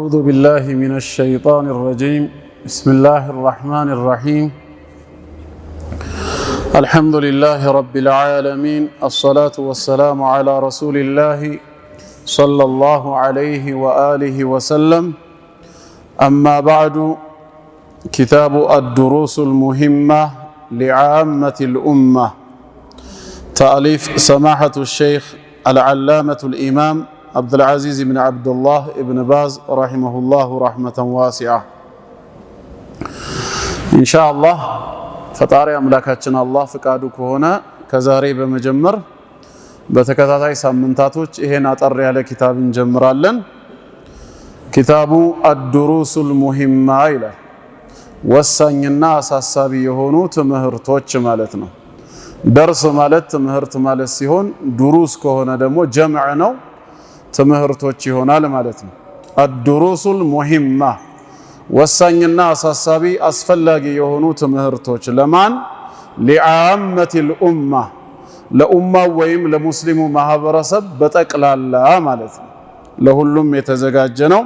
أعوذ بالله من الشيطان الرجيم بسم الله الرحمن الرحيم الحمد لله رب العالمين الصلاة والسلام على رسول الله صلى الله عليه وآله وسلم أما بعد كتاب الدروس المهمة لعامة الأمة تأليف سماحة الشيخ العلامة الإمام عبد العزيز بن عبد الله بن باز رحمه الله رحمة واسعة إن شاء الله ፈጣሪ አምላካችን አላህ ፍቃዱ ከሆነ ከዛሬ በመጀመር በተከታታይ ሳምንታቶች ይሄን አጠር ያለ ኪታብ እንጀምራለን። ኪታቡ አድሩሱል ሙሂማ ይላል። ወሳኝና አሳሳቢ የሆኑ ትምህርቶች ማለት ነው። ደርስ ማለት ትምህርት ማለት ሲሆን ዱሩስ ከሆነ ደግሞ ጀምዕ ነው፣ ትምህርቶች ይሆናል ማለት ነው። አድሩሱል ሙሂማ ወሳኝና አሳሳቢ አስፈላጊ የሆኑ ትምህርቶች ለማን? ሊዓመቲል ኡማ ለኡማው ወይም ለሙስሊሙ ማህበረሰብ በጠቅላላ ማለት ነው። ለሁሉም የተዘጋጀ ነው።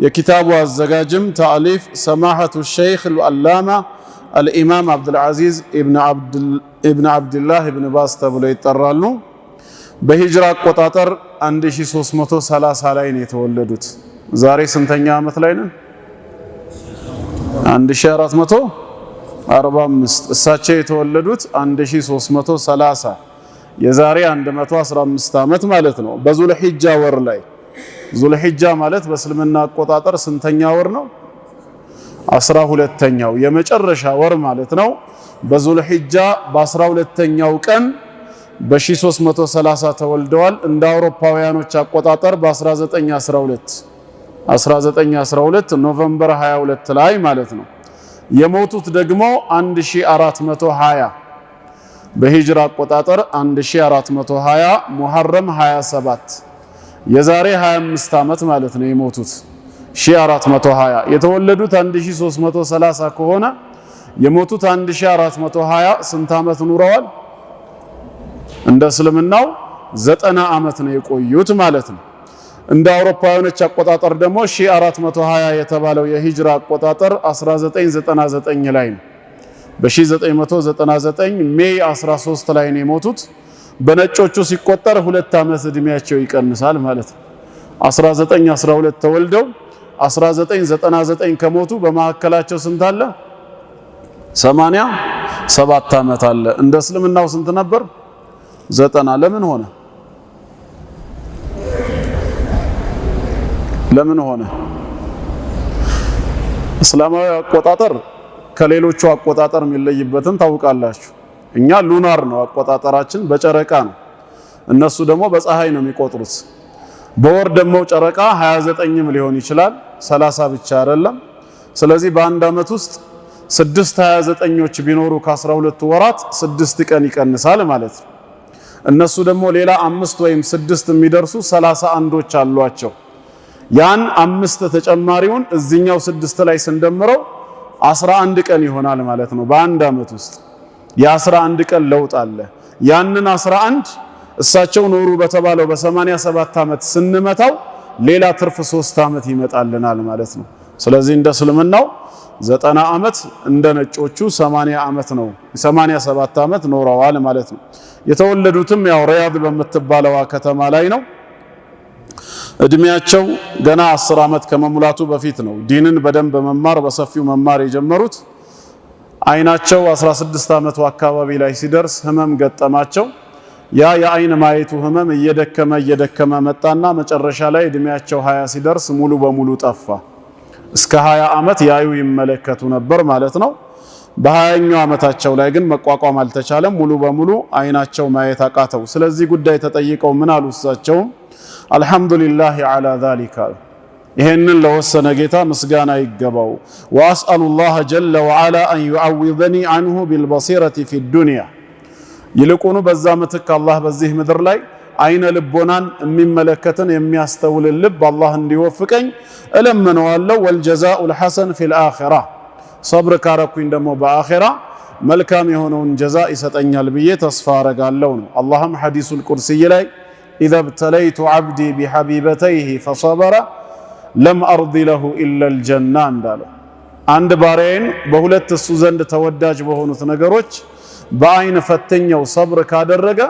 የኪታቡ አዘጋጅም ተአሊፍ ሰማሐቱ ሸይኽ አልዓላማ አልኢማም አብዱልዓዚዝ ኢብን አብድላህ ኢብን ባዝ ተብለው ይጠራሉ። በሂጅራ አቆጣጠር 1330 ላይ ነው የተወለዱት። ዛሬ ስንተኛ ዓመት ላይ ነን? 1445 እሳቸው የተወለዱት 1330 የዛሬ 115 ዓመት ማለት ነው። በዙልሂጃ ወር ላይ ዙልሂጃ ማለት በእስልምና አቆጣጠር ስንተኛ ወር ነው? 12ኛው የመጨረሻ ወር ማለት ነው። በዙልሂጃ በ12ኛው ቀን በ1330 ተወልደዋል። እንደ አውሮፓውያኖች አቆጣጠር በ1912 ኖቬምበር 22 ላይ ማለት ነው። የሞቱት ደግሞ 1420 በሂጅራ አቆጣጠር 1420 ሙሐረም 27 የዛሬ 25 ዓመት ማለት ነው የሞቱት 1420 የተወለዱት 1330 ከሆነ የሞቱት 1420 ስንት ዓመት ኑረዋል? እንደ እስልምናው 90 ዓመት ነው የቆዩት ማለት ነው። እንደ አውሮፓውያኖች አቆጣጠር ደግሞ 1420 የተባለው የሂጅራ አቆጣጠር 1999 ላይ ነው። በ1999 ሜይ 13 ላይ ነው የሞቱት። በነጮቹ ሲቆጠር 2 ዓመት እድሜያቸው ይቀንሳል ማለት ነው። 1912 ተወልደው 1999 ከሞቱ በመካከላቸው ስንት አለ? 87 ዓመት አለ። እንደ እስልምናው ስንት ነበር? 90። ለምን ሆነ? እስላማዊ አቆጣጠር ከሌሎቹ አቆጣጠር የሚለይበትን ታውቃላችሁ። እኛ ሉናር ነው አቆጣጠራችን፣ በጨረቃ ነው። እነሱ ደግሞ በፀሐይ ነው የሚቆጥሩት። በወር ደግሞ ጨረቃ 29ም ሊሆን ይችላል፣ 30 ብቻ አይደለም። ስለዚህ በአንድ ዓመት ውስጥ 6 29ኞች ቢኖሩ ከ12 ወራት 6 ቀን ይቀንሳል ማለት ነው። እነሱ ደግሞ ሌላ 5 ወይም 6 የሚደርሱ 31ዎች አሏቸው። ያን 5 ተጨማሪውን እዚህኛው 6 ላይ ስንደምረው 11 ቀን ይሆናል ማለት ነው። በአንድ ዓመት ውስጥ የ11 ቀን ለውጥ አለ። ያንን 11 እሳቸው ኖሩ በተባለው በ87 ዓመት ስንመታው ሌላ ትርፍ 3 ዓመት ይመጣልናል ማለት ነው። ስለዚህ እንደ እስልምናው 90 ዓመት እንደ ነጮቹ 80 ዓመት ነው 87 ዓመት ኖረዋል ማለት ነው። የተወለዱትም ያው ሪያድ በምትባለው ከተማ ላይ ነው። እድሜያቸው ገና 10 ዓመት ከመሙላቱ በፊት ነው ዲንን በደንብ መማር በሰፊው መማር የጀመሩት። አይናቸው 16 ዓመቱ አካባቢ ላይ ሲደርስ ህመም ገጠማቸው። ያ የአይን ማየቱ ህመም እየደከመ መጣና መጨረሻ ላይ እድሜያቸው 20 ሲደርስ ሙሉ በሙሉ ጠፋ። እስከ 20 ዓመት ያዩ ይመለከቱ ነበር ማለት ነው። በ20ኛው ዓመታቸው ላይ ግን መቋቋም አልተቻለም። ሙሉ በሙሉ አይናቸው ማየት አቃተው። ስለዚህ ጉዳይ ተጠይቀው ምን አሉ? እሳቸውም አልሐምዱሊላህ ዐላ ዛሊካ ይሄንን ለወሰነ ጌታ ምስጋና ይገባው። ወአስአሉላህ ጀለ ወዐላ አን ዩዐውዘኒ ዐንሁ ቢልበሲረቲ ፊዱንያ ይልቁኑ በዛ ምትክ አላህ በዚህ ምድር ላይ አይነ ልቦናን የሚመለከትን የሚያስተውልን ልብ አላህ እንዲወፍቀኝ እለምነዋለሁ። ወልጀዛኡል ሐሰን ፊል አኺራ ሰብር ካረኩኝ ደግሞ በአኺራ መልካም የሆነውን ጀዛ ይሰጠኛል ብዬ ተስፋ አረጋለሁ ነው። አላህም ሐዲሱል ቁርሲይ ላይ ኢዘ ብተለይቱ ዐብዲ ቢሐቢበተይሂ ፈሰበረ ለም አርዲ ለሁ ኢላ አልጀና እንዳለው አንድ ባሪያዬን በሁለት እሱ ዘንድ ተወዳጅ በሆኑት ነገሮች በአይን ፈተኛው ሰብር ካደረገ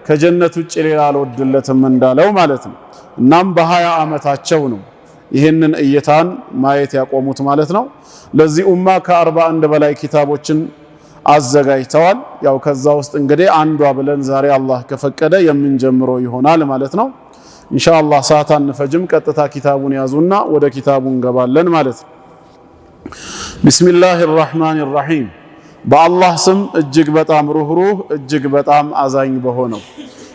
ከጀነት ውጭ ሌላ አልወድለትም እንዳለው ማለት ነው። እናም በ20 ዓመታቸው ነው ይህንን እይታን ማየት ያቆሙት ማለት ነው። ለዚህ ኡማ ከ41 በላይ ኪታቦችን አዘጋጅተዋል። ያው ከዛ ውስጥ እንግዲህ አንዷ ብለን ዛሬ አላህ ከፈቀደ የምንጀምረው ይሆናል ማለት ነው። ኢንሻአላህ ሰዓት አንፈጅም፣ ቀጥታ ኪታቡን ያዙና ወደ ኪታቡ እንገባለን ማለት ነው። ቢስሚላሂር ረህማኒር ረሂም በአላህ ስም እጅግ በጣም ሩህሩህ እጅግ በጣም አዛኝ በሆነው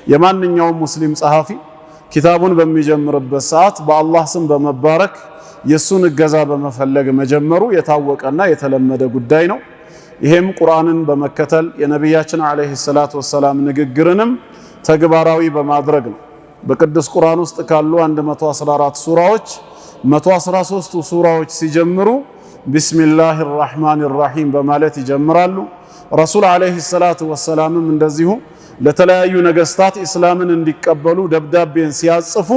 የማንኛውም ሙስሊም ጸሐፊ ኪታቡን በሚጀምርበት ሰዓት በአላህ ስም በመባረክ የሱን እገዛ በመፈለግ መጀመሩ የታወቀና የተለመደ ጉዳይ ነው። ይሄም ቁርአንን በመከተል የነቢያችን አለይሂ ሰላቱ ወሰላም ንግግርንም ተግባራዊ በማድረግ ነው። በቅዱስ ቁርአን ውስጥ ካሉ 114 ሱራዎች 113ቱ ሱራዎች ሲጀምሩ ቢስሚላሂር ረህማኒር ረሂም በማለት ይጀምራሉ። ረሱል አለይሂ ሰላቱ ወሰላምም እንደዚሁ ለተለያዩ ነገስታት እስላምን እንዲቀበሉ ደብዳቤን ሲያጽፉ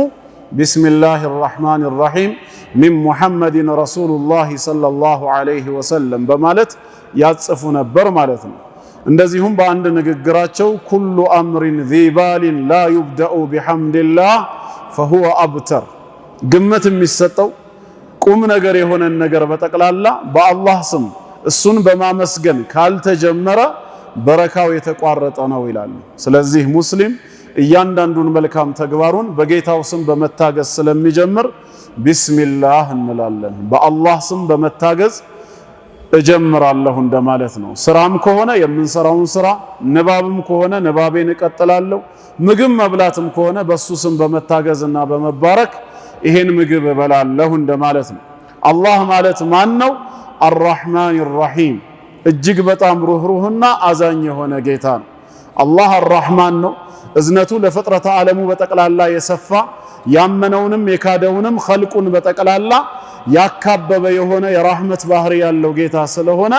ቢስሚላሂር ረህማኒር ረሂም ሚን ሙሐመድን ረሱሉላህ ሰለላሁ ዐለይሂ ወሰለም በማለት ያጽፉ ነበር ማለት ነው። እንደዚሁም በአንድ ንግግራቸው ኩሉ አምሪን ዚባሊን ላ ዩብደኡ ቢሐምድላህ ፈሁወ አብተር ግምት የሚሰጠው ቁም ነገር የሆነን ነገር በጠቅላላ በአላህ ስም እሱን በማመስገን ካልተጀመረ በረካው የተቋረጠ ነው ይላሉ። ስለዚህ ሙስሊም እያንዳንዱን መልካም ተግባሩን በጌታው ስም በመታገዝ ስለሚጀምር ቢስሚላህ እንላለን። በአላህ ስም በመታገዝ እጀምራለሁ እንደማለት ነው። ስራም ከሆነ የምንሰራውን ስራ፣ ንባብም ከሆነ ንባቤን እቀጥላለሁ፣ ምግብ መብላትም ከሆነ በሱ ስም በመታገዝና በመባረክ ይሄን ምግብ እበላለሁ እንደማለት ነው። አላህ ማለት ማን ነው? አርራህማኒር ረሂም እጅግ በጣም ሩህሩህና አዛኝ የሆነ ጌታ ነው። አላህ አርራህማን ነው። እዝነቱ ለፍጥረተ ዓለሙ በጠቅላላ የሰፋ ያመነውንም የካደውንም ኸልቁን በጠቅላላ ያካበበ የሆነ የራህመት ባህሪ ያለው ጌታ ስለሆነ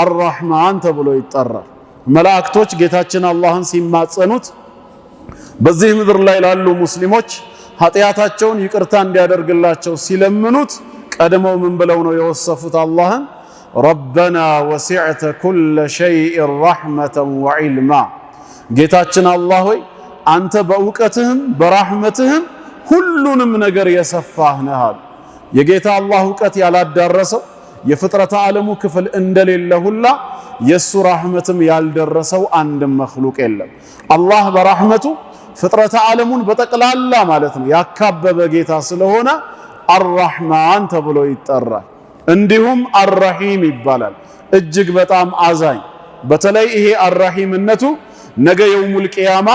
አርራህማን ተብሎ ይጠራል። መላእክቶች ጌታችን አላህን ሲማጸኑት በዚህ ምድር ላይ ላሉ ሙስሊሞች ኃጢአታቸውን ይቅርታ እንዲያደርግላቸው ሲለምኑት ቀድመው ምን ብለው ነው የወሰፉት አላህን? ረበና ወሲዕተ ኩለ ሸይኢን ረሕመተን ወዒልማ ጌታችን አላህ ሆይ አንተ በእውቀትህም በራህመትህም ሁሉንም ነገር የሰፋህ ነህ አሉ። የጌታ አላህ እውቀት ያላዳረሰው የፍጥረተ ዓለሙ ክፍል እንደሌለ ሁላ የሱ ራህመትም ያልደረሰው አንድም መኽሉቅ የለም። አላህ በራህመቱ ፍጥረተ ዓለሙን በጠቅላላ ማለት ነው ያካበበ ጌታ ስለሆነ አርራህማን ተብሎ ይጠራል። እንዲሁም አርረሂም ይባላል፣ እጅግ በጣም አዛኝ። በተለይ ይሄ አርረሂምነቱ ነገ የውሙል ቂያማ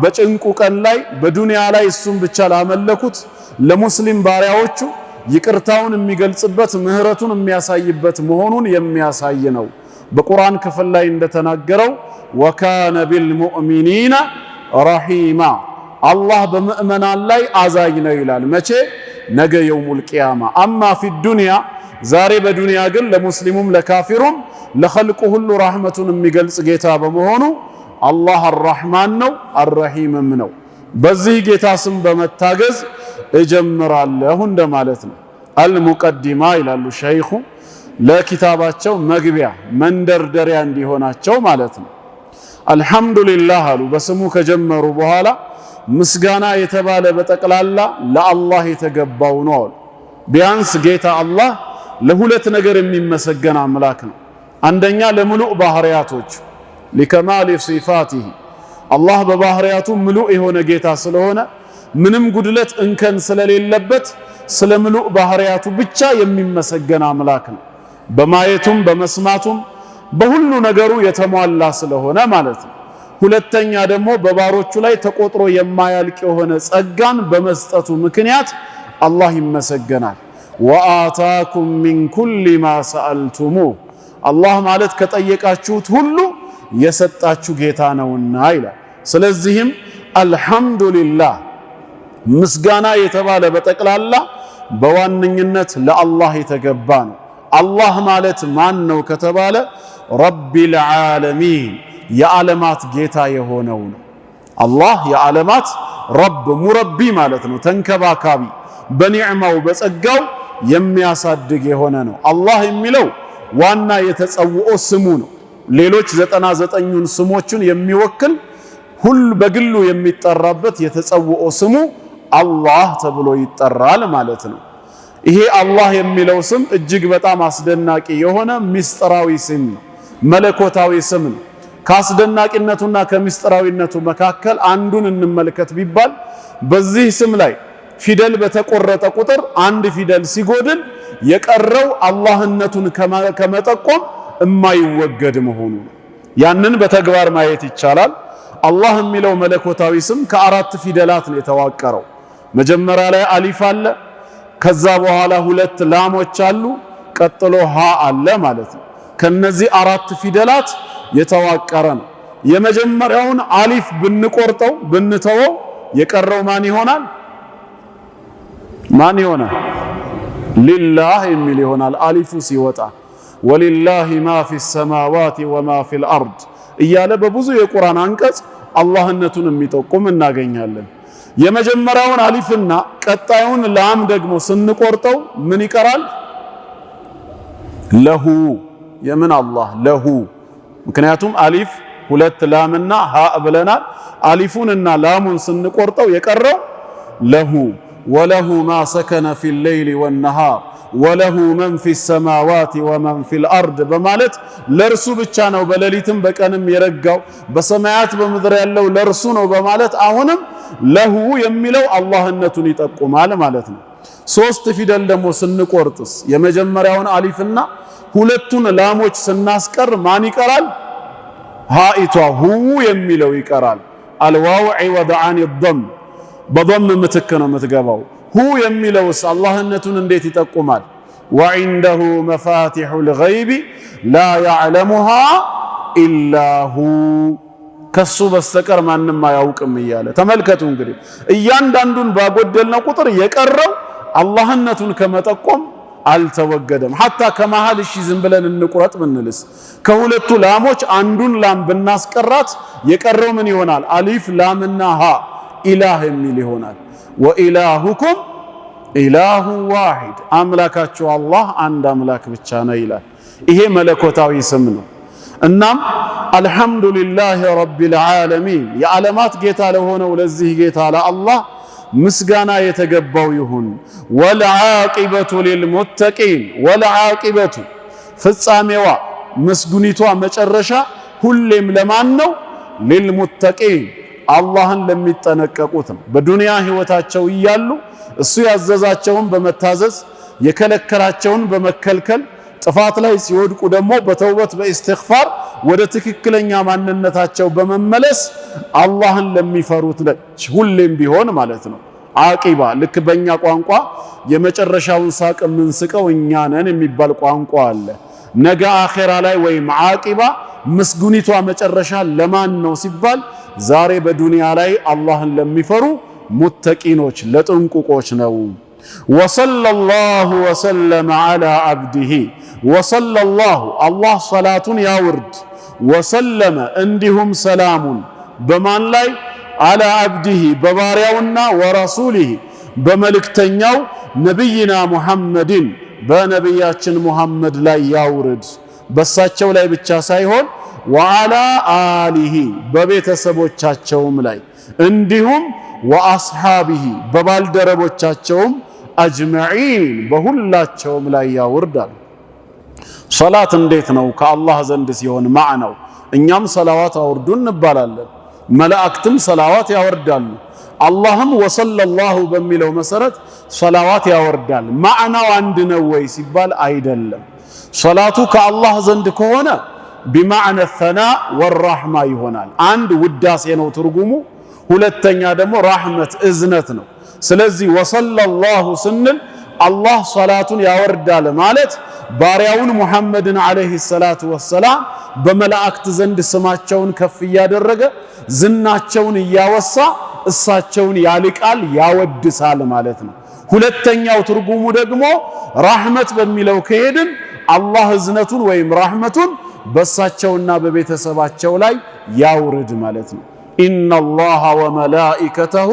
በጭንቁ ቀን ላይ በዱንያ ላይ እሱን ብቻ ላመለኩት ለሙስሊም ባሪያዎቹ ይቅርታውን የሚገልጽበት ምህረቱን የሚያሳይበት መሆኑን የሚያሳይ ነው። በቁርአን ክፍል ላይ እንደተናገረው ወካነ ቢልሙእሚኒና ረሂማ አላህ በምእመናን ላይ አዛኝ ነው ይላል። መቼ? ነገ የውሙል ቂያማ። አማ ፊ ዱንያ ዛሬ በዱንያ ግን ለሙስሊሙም ለካፊሩም ለኸልቁ ሁሉ ራህመቱን የሚገልጽ ጌታ በመሆኑ አላህ አርራህማን ነው አርረሂምም ነው። በዚህ ጌታ ስም በመታገዝ እጀምራለሁ እንደማለት ነው። አልሙቀዲማ ይላሉ ሸይኹ ለኪታባቸው መግቢያ መንደርደሪያ እንዲሆናቸው ማለት ነው። አልሐምዱሊላህ አሉ በስሙ ከጀመሩ በኋላ ምስጋና የተባለ በጠቅላላ ለአላህ የተገባው ነው አሉ። ቢያንስ ጌታ አላህ ለሁለት ነገር የሚመሰገን አምላክ ነው። አንደኛ ለሙሉእ ባህሪያቶች ሊከማል ሲፋቲሂ አላህ በባህሪያቱ ሙሉእ የሆነ ጌታ ስለሆነ ምንም ጉድለት እንከን ስለሌለበት ስለ ሙሉእ ባህሪያቱ ብቻ የሚመሰገን አምላክ ነው። በማየቱም በመስማቱም በሁሉ ነገሩ የተሟላ ስለሆነ ማለት ነው። ሁለተኛ ደግሞ በባሮቹ ላይ ተቆጥሮ የማያልቅ የሆነ ጸጋን በመስጠቱ ምክንያት አላህ ይመሰገናል። ወአታኩም ሚን ኩሊ ማ ሰአልቱሙ አላህ ማለት ከጠየቃችሁት ሁሉ የሰጣችሁ ጌታ ነውና ይላል። ስለዚህም አልሐምዱሊላህ ምስጋና የተባለ በጠቅላላ በዋነኝነት ለአላህ የተገባ ነው። አላህ ማለት ማን ነው ከተባለ ረቢል ዓለሚን የዓለማት ጌታ የሆነው ነው። አላህ የዓለማት ረብ ሙረቢ ማለት ነው፣ ተንከባካቢ በኒዕማው በጸጋው የሚያሳድግ የሆነ ነው። አላህ የሚለው ዋና የተጸውኦ ስሙ ነው። ሌሎች 99ን ስሞችን የሚወክል በግሉ የሚጠራበት የተጸውኦ ስሙ አላህ ተብሎ ይጠራል ማለት ነው። ይሄ አላህ የሚለው ስም እጅግ በጣም አስደናቂ የሆነ ምስጢራዊ ስም ነው፣ መለኮታዊ ስም ነው። ከአስደናቂነቱና ከምስጢራዊነቱ መካከል አንዱን እንመልከት ቢባል በዚህ ስም ላይ ፊደል በተቆረጠ ቁጥር አንድ ፊደል ሲጎድል የቀረው አላህነቱን ከመጠቆም የማይወገድ መሆኑ ነው። ያንን በተግባር ማየት ይቻላል። አላህ የሚለው መለኮታዊ ስም ከአራት ፊደላት ነው የተዋቀረው። መጀመሪያ ላይ አሊፍ አለ፣ ከዛ በኋላ ሁለት ላሞች አሉ፣ ቀጥሎ ሃ አለ ማለት ነው። ከነዚህ አራት ፊደላት የተዋቀረ ነው። የመጀመሪያውን አሊፍ ብንቆርጠው ብንተወው የቀረው ማን ይሆናል? ማን ይሆናል? ሊላህ የሚል ይሆናል። አሊፉ ሲወጣ ወሊላሂ ማ ፊ ሰማዋት ወማ ፊል አርድ እያለ በብዙ የቁርአን አንቀጽ አላህነቱን የሚጠቁም እናገኛለን። የመጀመሪያውን አሊፍና ቀጣዩን ላም ደግሞ ስንቆርጠው ምን ይቀራል? ለሁ። የምን አላህ? ለሁ። ምክንያቱም አሊፍ ሁለት ላምና ሃ ብለናል። አሊፉንና ላሙን ስንቆርጠው የቀረው ለሁ። ወለሁ ማ ሰከነ ፊል ለይሊ ወነሃር ወለሁ መን ፊ ሰማዋት ወመን ፊል አርድ በማለት ለርሱ ብቻ ነው በሌሊትም በቀንም የረጋው በሰማያት በምድር ያለው ለርሱ ነው በማለት አሁንም ለሁ የሚለው አላህነቱን ይጠቁማል ማለት ነው። ሶስት ፊደል ደግሞ ስንቆርጥስ የመጀመሪያውን አሊፍና ሁለቱን ላሞች ስናስቀር ማን ይቀራል? ሃኢቷ ሁ የሚለው ይቀራል። አልዋው ዒወደ ዐን ዶም በዶም ምትክ ነው የምትገባው። ሁ የሚለውስ አላህነቱን እንዴት ይጠቁማል? ወዒንደሁ መፋቲሑል ገይቢ ላ ያዕለሙሃ ኢላ ሁ ከሱ በስተቀር ማንም አያውቅም እያለ ተመልከቱ። እንግዲህ እያንዳንዱን ባጎደልነው ቁጥር የቀረው አላህነቱን ከመጠቆም አልተወገደም። ሐታ ከመሃል እሺ ዝም ብለን እንቁረጥ ብንልስ ከሁለቱ ላሞች አንዱን ላም ብናስቀራት የቀረው ምን ይሆናል? አሊፍ ላምና ሃ ኢላህ የሚል ይሆናል። ወኢላሁኩም ኢላሁ ዋሂድ አምላካችሁ አላህ አንድ አምላክ ብቻ ነው ይላል። ይሄ መለኮታዊ ስም ነው። እናም አልሐምዱሊላህ ረቢል ዓለሚን የዓለማት ጌታ ለሆነው ለዚህ ጌታ ለአላህ ምስጋና የተገባው ይሁን። ወልዓቂበቱ ሊልሙተቂን ወልዓቂበቱ ፍጻሜዋ ምስጉኒቷ መጨረሻ ሁሌም ለማን ነው? ሊልሙተቂን አላህን ለሚጠነቀቁት ነው። በዱንያ ህይወታቸው እያሉ እሱ ያዘዛቸውን በመታዘዝ የከለከላቸውን በመከልከል ጥፋት ላይ ሲወድቁ ደግሞ በተውበት በእስትግፋር ወደ ትክክለኛ ማንነታቸው በመመለስ አላህን ለሚፈሩት ሁሌም ቢሆን ማለት ነው። ዓቂባ ልክ በእኛ ቋንቋ የመጨረሻውን ሳቅ የምንስቀው እኛ ነን የሚባል ቋንቋ አለ። ነገ አኼራ ላይ ወይም ዓቂባ ምስጉኒቷ መጨረሻ ለማን ነው ሲባል ዛሬ በዱንያ ላይ አላህን ለሚፈሩ ሙተቂኖች ለጥንቁቆች ነው። ወሰለላሁ ወሰለመ ዐላ ዐብዲሂ ወሰለላሁ አላህ ሰላቱን ያውርድ ወሰለመ እንዲሁም ሰላሙን በማን ላይ? ዐላ ዐብዲሂ በባሪያውና ወረሱሊሂ በመልእክተኛው ነቢይና ሙሐመድን በነቢያችን ሙሐመድ ላይ ያውርድ። በሳቸው ላይ ብቻ ሳይሆን ወዐላ አሊሂ በቤተሰቦቻቸውም ላይ እንዲሁም ወአስሓቢሂ በባልደረቦቻቸውም አጅመዒን በሁላቸውም ላይ ያውርዳል። ሰላት እንዴት ነው ከአላህ ዘንድ ሲሆን ማዕናው? እኛም ሰላዋት አውርዱ እንባላለን፣ መላእክትም ሰላዋት ያወርዳሉ። አላህም ወሰለላሁ በሚለው መሰረት ሰላዋት ያወርዳል። ማዕናው አንድ ነው ወይ ሲባል አይደለም። ሰላቱ ከአላህ ዘንድ ከሆነ ቢማዕነ ሰና ወራህማ ይሆናል። አንድ ውዳሴ ነው ትርጉሙ፣ ሁለተኛ ደግሞ ራህመት እዝነት ነው። ስለዚህ ወሰለላሁ ስንል አላህ ሰላቱን ያወርዳል ማለት ባሪያውን ሙሐመድን አለይሂ ሰላቱ ወሰላም በመላእክት ዘንድ ስማቸውን ከፍ እያደረገ ዝናቸውን እያወሳ እሳቸውን ያልቃል ያወድሳል ማለት ነው። ሁለተኛው ትርጉሙ ደግሞ ራህመት በሚለው ከሄድን አላህ እዝነቱን ወይም ራህመቱን በሳቸውና በቤተሰባቸው ላይ ያውርድ ማለት ነው። ኢነላሃ ወመላኢከተሁ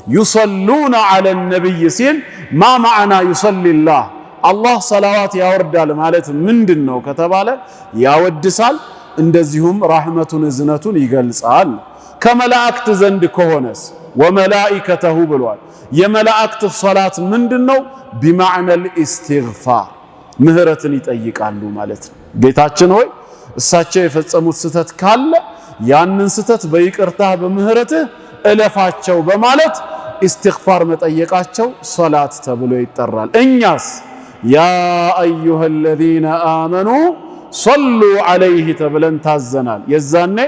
ዩሰሉነ ዐለ ነቢይ ሲል ማ ማዕና ዩሰሊላህ አላህ ሰላዋት ያወርዳል ማለት ምንድን ነው ከተባለ ያወድሳል፣ እንደዚሁም ራህመቱን እዝነቱን ይገልጻል። ከመላእክት ዘንድ ከሆነስ ወመላኢከተሁ ብሏል። የመላእክት ሶላት ምንድነው? ቢማዕነል ኢስቲግፋር ምህረትን ይጠይቃሉ ማለት ነው። ጌታችን ሆይ እሳቸው የፈጸሙት ስተት ካለ ያንን ስተት በይቅርታ በምህረትህ እለፋቸው በማለት ኢስቲግፋር መጠየቃቸው ሶላት ተብሎ ይጠራል። እኛስ ያ አዩሃ الذين آمنوا صلوا عليه ተብለን ታዘናል። የዛኔ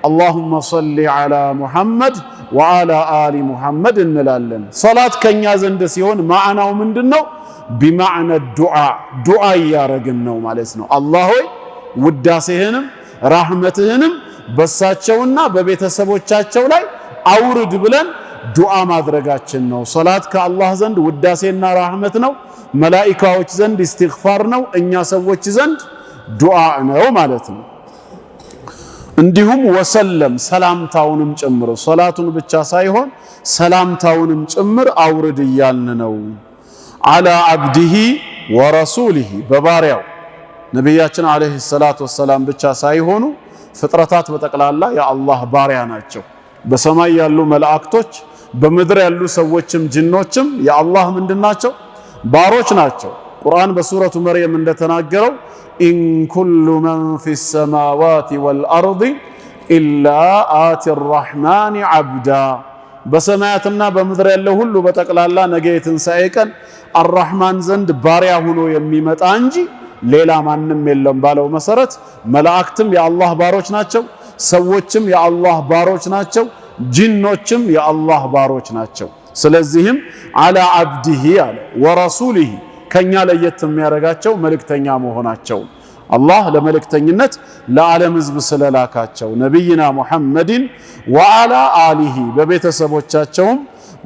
اللهم صل على محمد وعلى آل محمد እንላለን። ሶላት ከኛ ዘንድ ሲሆን ማዕናው ምንድነው? ቢማዕነ ዱዓ ያረግን ነው ማለት ነው። አላህ ሆይ ውዳሴህንም ራህመትህንም በሳቸውና በቤተሰቦቻቸው ላይ አውርድ ብለን ዱዓ ማድረጋችን ነው። ሶላት ከአላህ ዘንድ ውዳሴና ራህመት ነው፣ መላኢካዎች ዘንድ ኢስቲግፋር ነው፣ እኛ ሰዎች ዘንድ ዱዓ ነው ማለት ነው። እንዲሁም ወሰለም ሰላምታውንም ጭምር ሶላቱን ብቻ ሳይሆን ሰላምታውንም ጭምር አውርድ እያልን ነው። አላ አብዲሂ ወረሱሊሂ በባሪያው ነቢያችን አለይሂ ሰላቱ ወሰላም ብቻ ሳይሆኑ ፍጥረታት በጠቅላላ የአላህ ባሪያ ናቸው። በሰማይ ያሉ መላእክቶች በምድር ያሉ ሰዎችም ጅኖችም የአላህ ምንድናቸው? ባሮች ናቸው። ቁርአን በሱረቱ መርየም እንደተናገረው ኢን ኩሉ መን ፊ ሰማዋት ወልአርድ ኢላ አቲ ረሕማን ዓብዳ በሰማያትና በምድር ያለው ሁሉ በጠቅላላ ነገ የትንሣኤ ቀን አርራህማን ዘንድ ባሪያ ሆኖ የሚመጣ እንጂ ሌላ ማንም የለም ባለው መሰረት መላእክትም የአላህ ባሮች ናቸው፣ ሰዎችም የአላህ ባሮች ናቸው፣ ጂኖችም የአላህ ባሮች ናቸው። ስለዚህም አላ አብዲሂ አለ ወረሱሊሂ ከኛ ለየት የሚያደርጋቸው መልእክተኛ መሆናቸው አላህ ለመልእክተኝነት ለዓለም ህዝብ ስለላካቸው ነቢይና ሙሐመድን ወአላ አሊሂ በቤተሰቦቻቸውም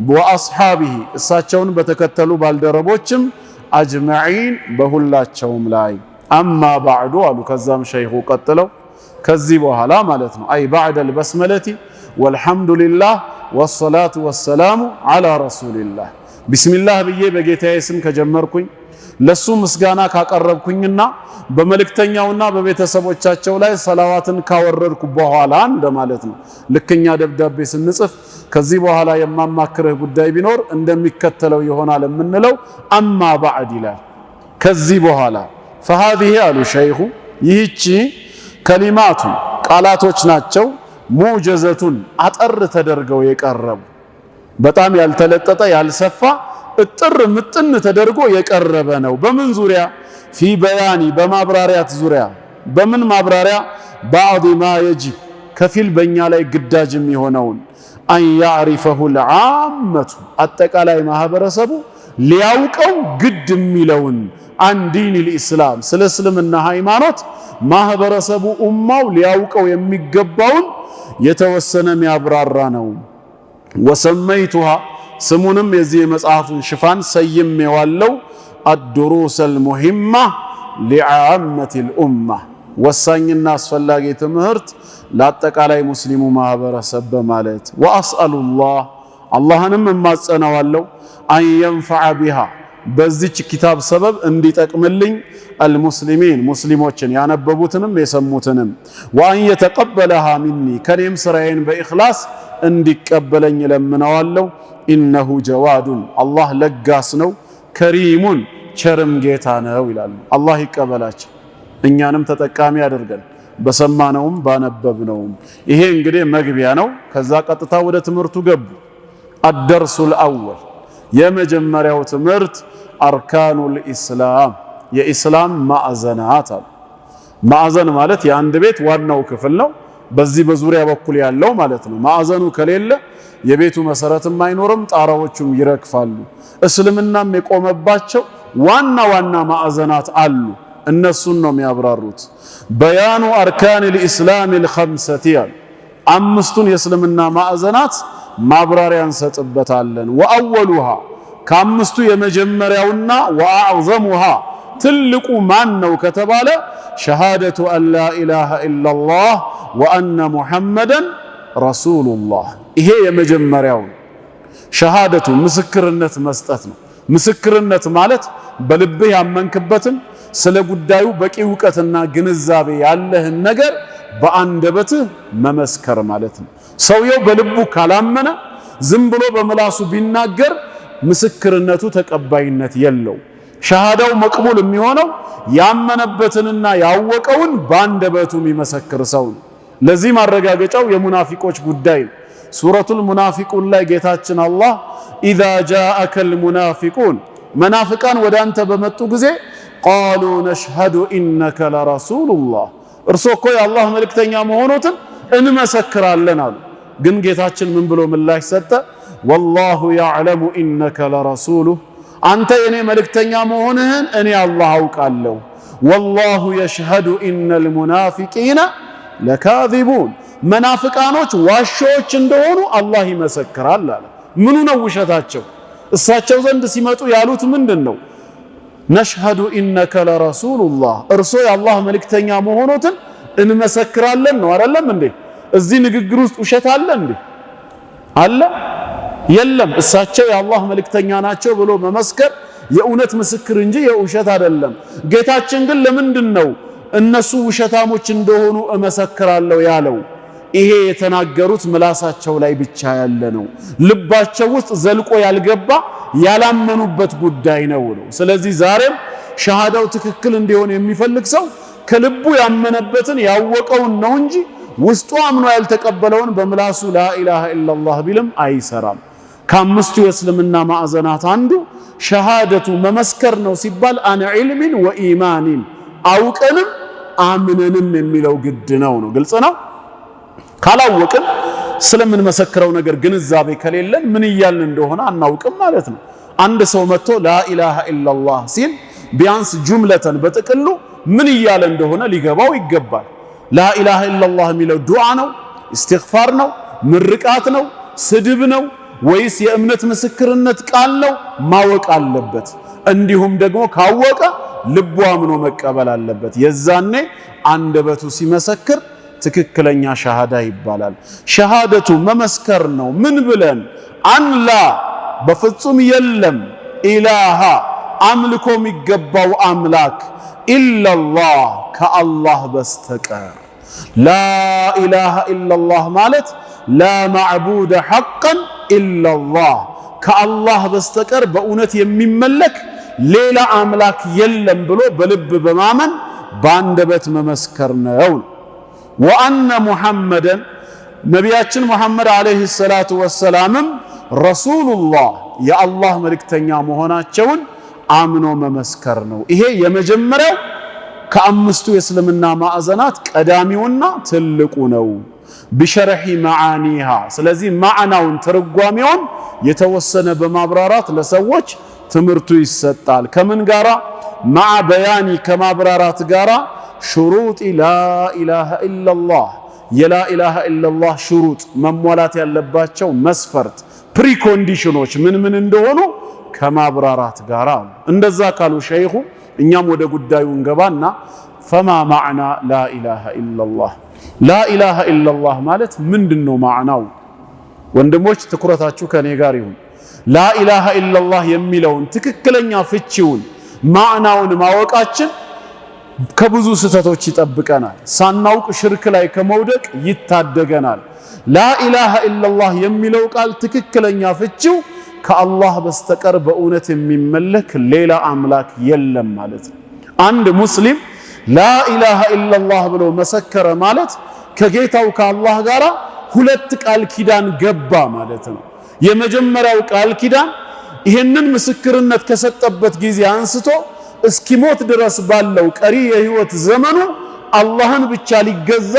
ወአስሓቢሂ እሳቸውን በተከተሉ ባልደረቦችም አጅመዒን በሁላቸውም ላይ አማ ባዕዱ አሉ። ከዛም ሸይኹ ቀጥለው ከዚህ በኋላ ማለት ነው አይ ባዕደል በስመለቲ ወልሐምዱሊላህ ወሰላቱ ወሰላሙ ዐላ ረሱሊላህ ቢስሚላህ ብዬ በጌታዬ ስም ከጀመርኩኝ ለሱ ምስጋና ካቀረብኩኝና በመልእክተኛውና በቤተሰቦቻቸው ላይ ሰላዋትን ካወረድኩ በኋላ እንደማለት ነው። ልክኛ ደብዳቤ ስንጽፍ ከዚህ በኋላ የማማክርህ ጉዳይ ቢኖር እንደሚከተለው ይሆናል የምንለው አማ ባዕድ ይላል። ከዚህ በኋላ فهذه አሉ ሸይኹ ይህቺ ከሊማቱ ቃላቶች ናቸው ሙጀዘቱን አጠር ተደርገው የቀረቡ በጣም ያልተለጠጠ ያልሰፋ እጥር ምጥን ተደርጎ የቀረበ ነው። በምን ዙሪያ? ፊ በያኒ በማብራሪያት ዙሪያ። በምን ማብራሪያ? ባዕድ ማ የጅብ ከፊል በእኛ ላይ ግዳጅ የሚሆነውን አን ያዕሪፈሁ ልዓመቱ አጠቃላይ ማህበረሰቡ ሊያውቀው ግድ የሚለውን አን ዲን ልእስላም ስለ እስልምና ሃይማኖት ማህበረሰቡ ኡማው ሊያውቀው የሚገባውን የተወሰነ የሚያብራራ ነው። ወሰመይቱሃ ስሙንም የዚህ የመጽሐፉን ሽፋን ሰይሜዋለሁ አድሩስ አልሙሂማ ሊዓመት ልኡማ ወሳኝና አስፈላጊ ትምህርት ለአጠቃላይ ሙስሊሙ ማህበረሰብ በማለት ወአስአሉላህ አላህንም እማጸነዋለሁ አን የንፈዐ ቢሃ በዚች ኪታብ ሰበብ እንዲጠቅምልኝ አልሙስሊሚን ሙስሊሞችን ያነበቡትንም የሰሙትንም ወአን የተቀበለሃ ሚኒ ከኔም ስራዬን በኢኽላስ እንዲቀበለኝ ለምነዋለሁ። ኢነሁ ጀዋዱን አላህ ለጋስ ነው፣ ከሪሙን ቸርም ጌታ ነው ይላሉ። አላህ ይቀበላቸው እኛንም ተጠቃሚ ያደርገን በሰማነውም ባነበብነውም። ይሄ እንግዲህ መግቢያ ነው። ከዛ ቀጥታ ወደ ትምህርቱ ገቡ። አደርሱል አወል የመጀመሪያው ትምህርት አርካኑል ኢስላም የኢስላም ማዕዘናት አሉ። ማዕዘን ማለት የአንድ ቤት ዋናው ክፍል ነው። በዚህ በዙሪያ በኩል ያለው ማለት ነው። ማዕዘኑ ከሌለ የቤቱ መሰረትም አይኖርም፣ ጣራዎቹም ይረግፋሉ። እስልምናም የቆመባቸው ዋና ዋና ማዕዘናት አሉ። እነሱን ነው የሚያብራሩት። በያኑ አርካኒል ኢስላሚል ኸምሰቲ አምስቱን የእስልምና ማዕዘናት ማብራሪያ እንሰጥበታለን። ወአወሉሃ ከአምስቱ የመጀመሪያውና ወአዕዘሙሃ ትልቁ ማን ነው ከተባለ ሸሃደቱ አን ላ ኢላሃ ኢላላህ ወአነ ሙሐመደን ረሱሉላህ። ይሄ የመጀመሪያው። ሸሃደቱ ምስክርነት መስጠት ነው። ምስክርነት ማለት በልብህ ያመንክበትን ስለ ጉዳዩ በቂ ዕውቀትና ግንዛቤ ያለህን ነገር በአንደበትህ መመስከር ማለት ነው። ሰውየው በልቡ ካላመነ ዝም ብሎ በምላሱ ቢናገር ምስክርነቱ ተቀባይነት የለው። ሸሃዳው መቅቡል የሚሆነው ያመነበትንና ያወቀውን በአንደበቱ የሚመሰክር ሰው ነው። ለዚህ ማረጋገጫው የሙናፊቆች ጉዳይ ነው። ሱረቱል ሙናፊቁን ላይ ጌታችን አላህ ኢዛ ጃአከል ሙናፊቁን መናፍቃን ወደ አንተ በመጡ ጊዜ ቃሉ ነሽሀዱ ኢነከ ለረሱሉላህ እርሶ እኮ የአላህ መልእክተኛ መሆኑትን እንመሰክራለን አሉ። ግን ጌታችን ምን ብሎ ምላሽ ሰጠ? ወላሁ ያዕለሙ ኢነከ ለረሱሉህ አንተ የኔ መልእክተኛ መሆንህን እኔ አላህ አውቃለሁ። ወላሁ የሽሀዱ ኢነል ሙናፊቂነ ለካዚቡን መናፍቃኖች ዋሾች እንደሆኑ አላህ ይመሰክራል አለ። ምኑ ነው ውሸታቸው? እሳቸው ዘንድ ሲመጡ ያሉት ምንድን ነው? ነሽሀዱ ኢነከ ለረሱሉላህ እርሶ የአላህ መልእክተኛ መሆኑትን እንመሰክራለን ነው አይደለም እንዴ? እዚህ ንግግር ውስጥ ውሸት አለ እንዴ? አለ? የለም። እሳቸው የአላህ መልእክተኛ ናቸው ብሎ መመስከር የእውነት ምስክር እንጂ የውሸት አይደለም። ጌታችን ግን ለምንድን ነው እነሱ ውሸታሞች እንደሆኑ እመሰክራለሁ ያለው? ይሄ የተናገሩት ምላሳቸው ላይ ብቻ ያለ ነው፣ ልባቸው ውስጥ ዘልቆ ያልገባ ያላመኑበት ጉዳይ ነው። ስለዚህ ዛሬም ሸሃዳው ትክክል እንዲሆን የሚፈልግ ሰው ከልቡ ያመነበትን ያወቀውን ነው እንጂ ውስጡ አምኖ ያልተቀበለውን በምላሱ ላኢላሃ ኢላላህ ቢልም አይሰራም። ከአምስቱ የእስልምና ማዕዘናት አንዱ ሸሃደቱ መመስከር ነው ሲባል አን ዒልሚን ወኢማኒን አውቀንም አምነንም የሚለው ግድ ነው። ግልጽ ነው። ካላወቅን ስለምንመሰክረው ነገር ግንዛቤ ከሌለን ምን እያልን እንደሆነ አናውቅም ማለት ነው። አንድ ሰው መጥቶ ላኢላሃ ኢላላህ ሲል ቢያንስ ጁምለተን በጥቅሉ ምን እያለ እንደሆነ ሊገባው ይገባል። ላኢላሃ ኢላላህ የሚለው ዱዓ ነው? ኢስቲግፋር ነው? ምርቃት ነው? ስድብ ነው? ወይስ የእምነት ምስክርነት ቃል ነው? ማወቅ አለበት። እንዲሁም ደግሞ ካወቀ ልቡ አምኖ መቀበል አለበት። የዛኔ አንደበቱ ሲመሰክር ትክክለኛ ሸሃዳ ይባላል። ሸሃደቱ መመስከር ነው። ምን ብለን? አንላ በፍጹም የለም ኢላሃ አምልኮ የሚገባው አምላክ ኢላላህ ከአላህ በስተቀር። ላኢላሃ ኢላላህ ማለት ላ ማዕቡደ ሐቀን ኢላላህ ከአላህ በስተቀር በእውነት የሚመለክ ሌላ አምላክ የለም ብሎ በልብ በማመን በአንደበት መመስከር ነው። ወአነ ሙሐመደን ነቢያችን ሙሐመድ ዓለይሂ ሰላቱ ወሰላምም ረሱሉላህ የአላህ መልእክተኛ መሆናቸውን አምኖ መመስከር ነው። ይሄ የመጀመሪያው ከአምስቱ የእስልምና ማዕዘናት ቀዳሚውና ትልቁ ነው። ቢሸርሒ መዓኒሃ ስለዚህ ማዕናውን ትርጓሜውን የተወሰነ በማብራራት ለሰዎች ትምህርቱ ይሰጣል። ከምን ጋራ? መዓ በያኒ ከማብራራት ጋራ ሹሩጥ ላኢላሃ ኢላላህ የላኢላሃ ኢላላህ ሹሩጥ መሟላት ያለባቸው መስፈርት ፕሪኮንዲሽኖች ምን ምን እንደሆኑ ከማብራራት ጋራ። እንደዛ ካሉ ሸይኹ እኛም ወደ ጉዳዩ እንገባና ፈማ ማዕና ላኢላሃ ኢላላህ ላኢላሃ ኢላላህ ማለት ምንድነው ማዕናው? ወንድሞች ትኩረታችሁ ከኔ ጋር ይሁን። ላኢላሃ ኢላላህ የሚለውን ትክክለኛ ፍቺውን ማዕናውን ማወቃችን ከብዙ ስህተቶች ይጠብቀናል። ሳናውቅ ሽርክ ላይ ከመውደቅ ይታደገናል። ላኢላሃ ኢላላህ የሚለው ቃል ትክክለኛ ፍቺው ከአላህ በስተቀር በእውነት የሚመለክ ሌላ አምላክ የለም ማለት ነው። አንድ ሙስሊም ላኢላሃ ኢላላህ ብሎ መሰከረ ማለት ከጌታው ከአላህ ጋር ሁለት ቃል ኪዳን ገባ ማለት ነው። የመጀመሪያው ቃል ኪዳን ይሄንን ምስክርነት ከሰጠበት ጊዜ አንስቶ እስኪሞት ድረስ ባለው ቀሪ የህይወት ዘመኑ አላህን ብቻ ሊገዛ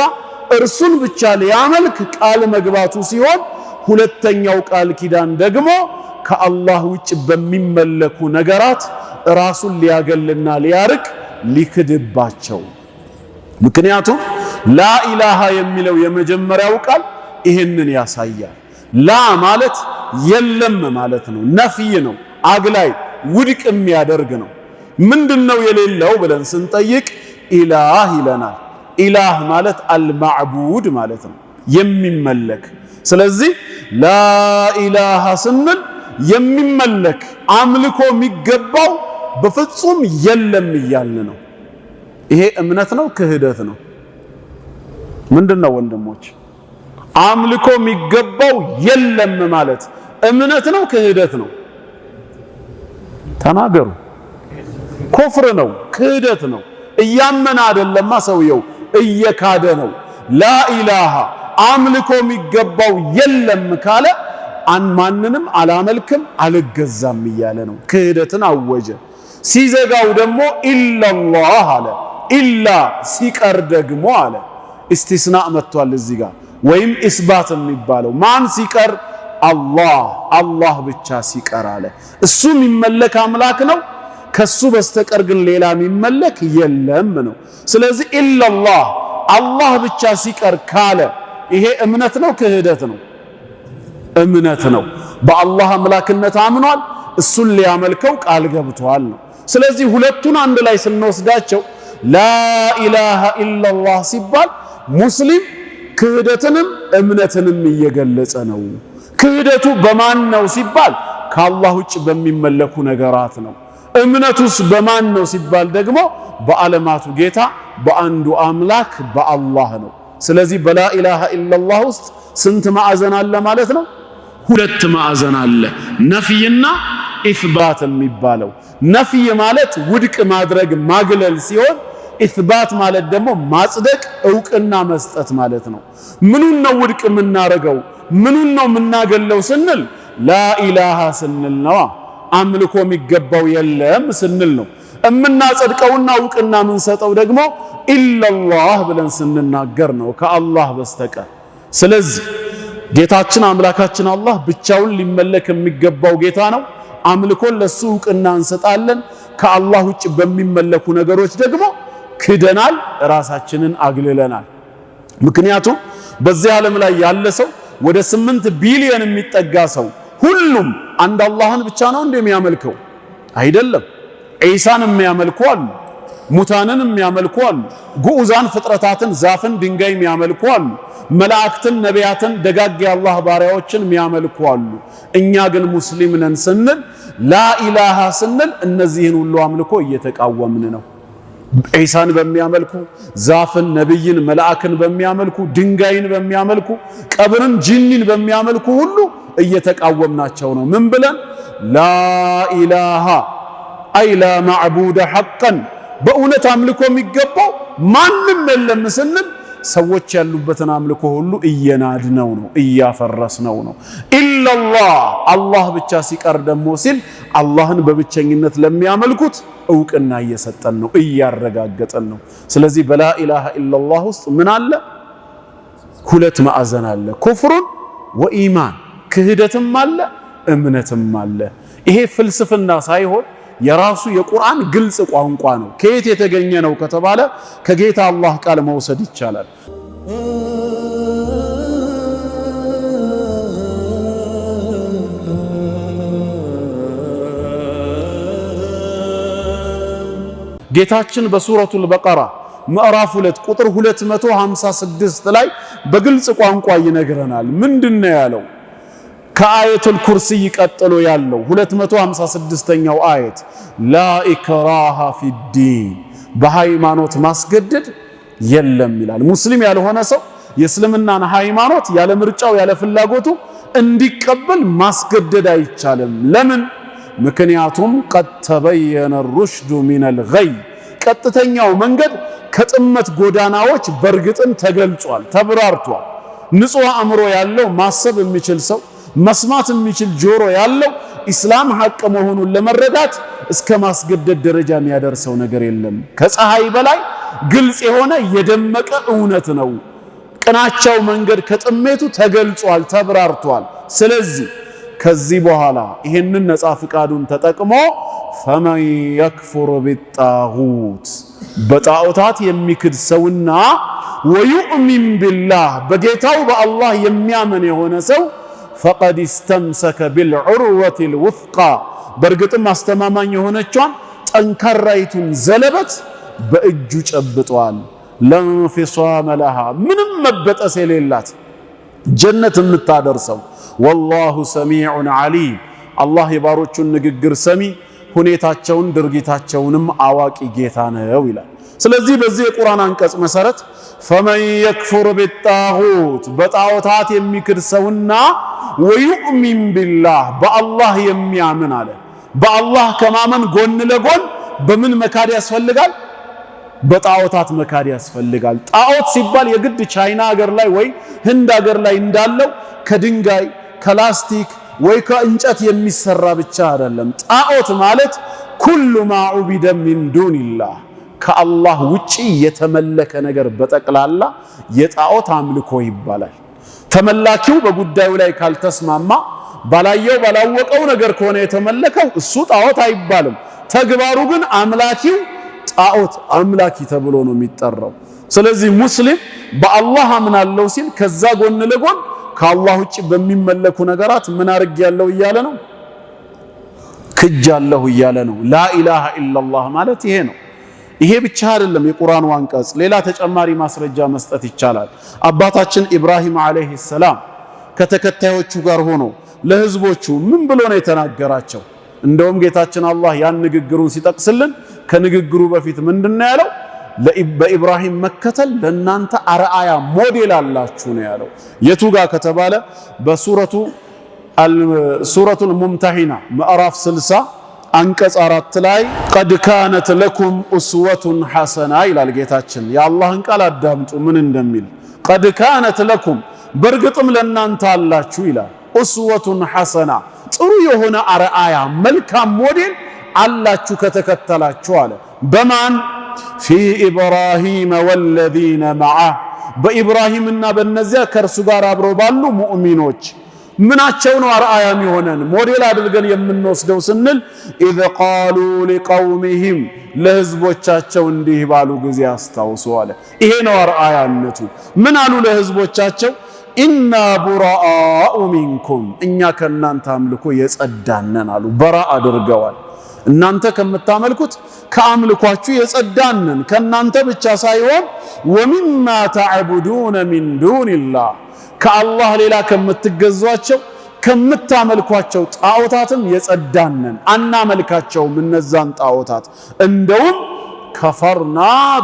እርሱን ብቻ ሊያመልክ ቃል መግባቱ ሲሆን፣ ሁለተኛው ቃል ኪዳን ደግሞ ከአላህ ውጭ በሚመለኩ ነገራት ራሱን ሊያገልና ሊያርቅ ሊክድባቸው። ምክንያቱም ላኢላሃ የሚለው የመጀመሪያው ቃል ይሄንን ያሳያል። ላ ማለት የለም ማለት ነው። ነፍይ ነው። አግላይ ውድቅ የሚያደርግ ነው። ምንድነው የሌለው ብለን ስንጠይቅ ኢላህ ይለናል። ኢላህ ማለት አልማዕቡድ ማለት ነው፣ የሚመለክ። ስለዚህ ላኢላሃ ስንል የሚመለክ አምልኮ የሚገባው በፍጹም የለም እያልን ነው። ይሄ እምነት ነው ክህደት ነው? ምንድነው ወንድሞች? አምልኮ የሚገባው የለም ማለት እምነት ነው ክህደት ነው? ተናገሩ። ኩፍር ነው ክህደት ነው። እያመነ አይደለማ ሰውየው እየካደ ነው። ላኢላሃ አምልኮ የሚገባው የለም ካለ ማንንም አላመልክም አልገዛም እያለ ነው። ክህደትን አወጀ። ሲዘጋው ደግሞ ኢላላህ አለ። ኢላ ሲቀር ደግሞ አለ። ኢስቲስናእ መጥቷል እዚህ ጋር ወይም ኢስባት የሚባለው ማን ሲቀር? አላህ ብቻ ሲቀር አለ። እሱ የሚመለክ አምላክ ነው፣ ከሱ በስተቀር ግን ሌላ የሚመለክ የለም ነው። ስለዚህ ኢላላህ አላህ ብቻ ሲቀር ካለ ይሄ እምነት ነው ክህደት ነው? እምነት ነው። በአላህ አምላክነት አምኗል፣ እሱን ሊያመልከው ቃል ገብቷል ነው። ስለዚህ ሁለቱን አንድ ላይ ስንወስዳቸው ላኢላሃ ኢላላህ ሲባል ሙስሊም ክህደትንም እምነትንም እየገለጸ ነው። ክህደቱ በማን ነው ሲባል ከአላህ ውጭ በሚመለኩ ነገራት ነው። እምነቱስ በማን ነው ሲባል ደግሞ በዓለማቱ ጌታ በአንዱ አምላክ በአላህ ነው። ስለዚህ በላኢላሃ ኢላላህ ውስጥ ስንት ማዕዘን አለ ማለት ነው? ሁለት ማዕዘን አለ። ነፍይና ኢስባት የሚባለው ነፍይ ማለት ውድቅ ማድረግ ማግለል ሲሆን ኢስባት ማለት ደግሞ ማጽደቅ እውቅና መስጠት ማለት ነው። ምኑን ነው ውድቅ የምናረገው ምኑን ነው የምናገለው ስንል ላኢላሃ ስንል ነው። አምልኮ የሚገባው የለም ስንል ነው። እምናጸድቀውና እውቅና የምንሰጠው ደግሞ ኢላላህ ብለን ስንናገር ነው ከአላህ በስተቀር። ስለዚህ ጌታችን አምላካችን አላህ ብቻውን ሊመለክ የሚገባው ጌታ ነው። አምልኮን ለሱ እውቅና እንሰጣለን። ከአላህ ውጭ በሚመለኩ ነገሮች ደግሞ ክደናል፣ ራሳችንን አግልለናል። ምክንያቱም በዚህ ዓለም ላይ ያለ ሰው ወደ 8 ቢሊዮን የሚጠጋ ሰው ሁሉም አንድ አላህን ብቻ ነው እንደሚያመልከው አይደለም። ዒሳን የሚያመልኩ አሉ፣ ሙታንን የሚያመልኩ አሉ፣ ጉዑዛን ፍጥረታትን ዛፍን ድንጋይ የሚያመልኩ አሉ፣ መላእክትን ነቢያትን ደጋግ የአላህ ባሪያዎችን የሚያመልኩ አሉ። እኛ ግን ሙስሊም ነን ስንል ላኢላሃ ስንል እነዚህን ሁሉ አምልኮ እየተቃወምን ነው። ዒሳን በሚያመልኩ ዛፍን ነብይን መላእክን በሚያመልኩ ድንጋይን በሚያመልኩ ቀብርን ጂኒን በሚያመልኩ ሁሉ እየተቃወምናቸው ነው። ምን ብለን? ላኢላሃ አይ ላ ማዕቡደ ሐቀን በእውነት አምልኮ የሚገባው ማንም የለም ስንል ሰዎች ያሉበትን አምልኮ ሁሉ እየናድነው ነው እያፈረስነው ነው። ኢላላህ አላህ ብቻ ሲቀር ደግሞ ሲል አላህን በብቸኝነት ለሚያመልኩት እውቅና እየሰጠን ነው እያረጋገጠን ነው። ስለዚህ በላኢላሃ ኢላላህ ውስጥ ምን አለ? ሁለት ማዕዘን አለ። ኩፍሩን ወኢማን ክህደትም አለ እምነትም አለ። ይሄ ፍልስፍና ሳይሆን የራሱ የቁርአን ግልጽ ቋንቋ ነው። ከየት የተገኘ ነው ከተባለ ከጌታ አላህ ቃል መውሰድ ይቻላል። ጌታችን በሱረቱል በቀራ ምዕራፍ 2 ቁጥር 256 ላይ በግልጽ ቋንቋ ይነግረናል። ምንድነው ያለው? ከአየቱል ኩርሲይ ቀጥሎ ያለው 256ኛው አየት ላ ኢክራሃ ፊዲን በሃይማኖት ማስገደድ የለም ይላል። ሙስሊም ያልሆነ ሰው የእስልምናን ሃይማኖት ያለ ምርጫው ያለ ፍላጎቱ እንዲቀበል ማስገደድ አይቻልም። ለምን? ምክንያቱም ቀድ ተበየነ ሩሽዱ ሚነል ገይ ቀጥተኛው መንገድ ከጥመት ጎዳናዎች በርግጥም ተገልጿል፣ ተብራርቷል። ንጹህ አእምሮ ያለው ማሰብ የሚችል ሰው መስማት የሚችል ጆሮ ያለው ኢስላም ሐቅ መሆኑን ለመረዳት እስከ ማስገደድ ደረጃ የሚያደርሰው ነገር የለም። ከፀሐይ በላይ ግልጽ የሆነ የደመቀ እውነት ነው። ቅናቻው መንገድ ከጥሜቱ ተገልጿል፣ ተብራርቷል። ስለዚህ ከዚህ በኋላ ይሄንን ነፃ ፍቃዱን ተጠቅሞ ፈመን የክፉር ቢጣጉት በጣዖታት የሚክድ ሰውና ወዩእሚን ቢላህ በጌታው በአላህ የሚያምን የሆነ ሰው ፈቀድ እስተምሰከ ቢልዑርወቲል ውስቃ በእርግጥም አስተማማኝ የሆነቿን ጠንካራይቱን ዘለበት በእጁ ጨብጧል። ለንፊሷመ ለሃ ምንም መበጠስ የሌላት ጀነት የምታደርሰው። ወላሁ ሰሚዑን ዓሊም አላህ የባሮቹን ንግግር ሰሚ ሁኔታቸውን ድርጊታቸውንም አዋቂ ጌታ ነው ይላል። ስለዚህ በዚህ የቁርአን አንቀጽ መሰረት ፈመን የክፉር ቢጣጉት በጣዖታት የሚክድ ሰውና ወዩእሚን ቢላህ በአላህ የሚያምን አለ። በአላህ ከማመን ጎን ለጎን በምን መካድ ያስፈልጋል? በጣዖታት መካድ ያስፈልጋል። ጣዖት ሲባል የግድ ቻይና ሀገር ላይ ወይ ህንድ ሀገር ላይ እንዳለው ከድንጋይ ከላስቲክ ወይ ከእንጨት የሚሰራ ብቻ አይደለም። ጣዖት ማለት ኩሉ ማ ዑቢደ ሚን ዱኒላህ ከአላህ ውጪ የተመለከ ነገር በጠቅላላ የጣዖት አምልኮ ይባላል። ተመላኪው በጉዳዩ ላይ ካልተስማማ ባላየው ባላወቀው ነገር ከሆነ የተመለከው እሱ ጣዖት አይባልም። ተግባሩ ግን አምላኪው ጣዖት አምላኪ ተብሎ ነው የሚጠራው። ስለዚህ ሙስሊም በአላህ አምናለሁ ሲል ከዛ ጎን ለጎን ከአላህ ውጪ በሚመለኩ ነገራት ምን አርጋለሁ እያለ ነው? ክጃለሁ እያለ ነው። ላኢላሃ ኢላላህ ማለት ይሄ ነው። ይሄ ብቻ አይደለም የቁርአኑ አንቀጽ፣ ሌላ ተጨማሪ ማስረጃ መስጠት ይቻላል። አባታችን ኢብራሂም አለይሂ ሰላም ከተከታዮቹ ጋር ሆኖ ለህዝቦቹ ምን ብሎ ነው የተናገራቸው? እንደውም ጌታችን አላህ ያን ንግግሩን ሲጠቅስልን ከንግግሩ በፊት ምንድነው ያለው? በኢብራሂም መከተል ለናንተ አርአያ ሞዴል አላችሁ ነው ያለው። የቱ ጋር ከተባለ በሱረቱል ሙምተሂና ምዕራፍ 60 አንቀጽ 4 ላይ ቀድ ካነት ለኩም ኡስወቱን ሐሰና ይላል ጌታችን። የአላህን ቃል አዳምጡ ምን እንደሚል። ቀድ ካነት ለኩም በርግጥም ለናንተ አላችሁ ይላል። ኡስወቱን ሐሰና ጥሩ የሆነ አርአያ መልካም ሞዴል አላችሁ ከተከተላችሁ አለ። በማን ፊ ኢብራሂም ወለዚነ መዐህ በኢብራሂምና በነዚያ ከእርሱ ጋር አብረው ባሉ ሙእሚኖች። ምናቸው ነው አርአያ የሚሆነን ሞዴል አድርገን የምንወስደው ስንል ኢዝ ቃሉ ሊቀውሚሂም ለህዝቦቻቸው እንዲህ ባሉ ጊዜ አስታውሱ አለ። ይሄ ነው አርአያነቱ። ምን አሉ ለህዝቦቻቸው? ኢና ቡራአኡ ሚንኩም እኛ ከእናንተ አምልኮ የጸዳነን አሉ። በራ አድርገዋል። እናንተ ከምታመልኩት ከአምልኳችሁ የጸዳነን ከእናንተ ብቻ ሳይሆን ወሚማ ተዕቡዱነ ሚን ዱኒላህ ከአላህ ሌላ ከምትገዟቸው ከምታመልኳቸው ጣዖታትም የጸዳነን አናመልካቸውም እነዛን ጣዖታት። እንደውም ከፈርና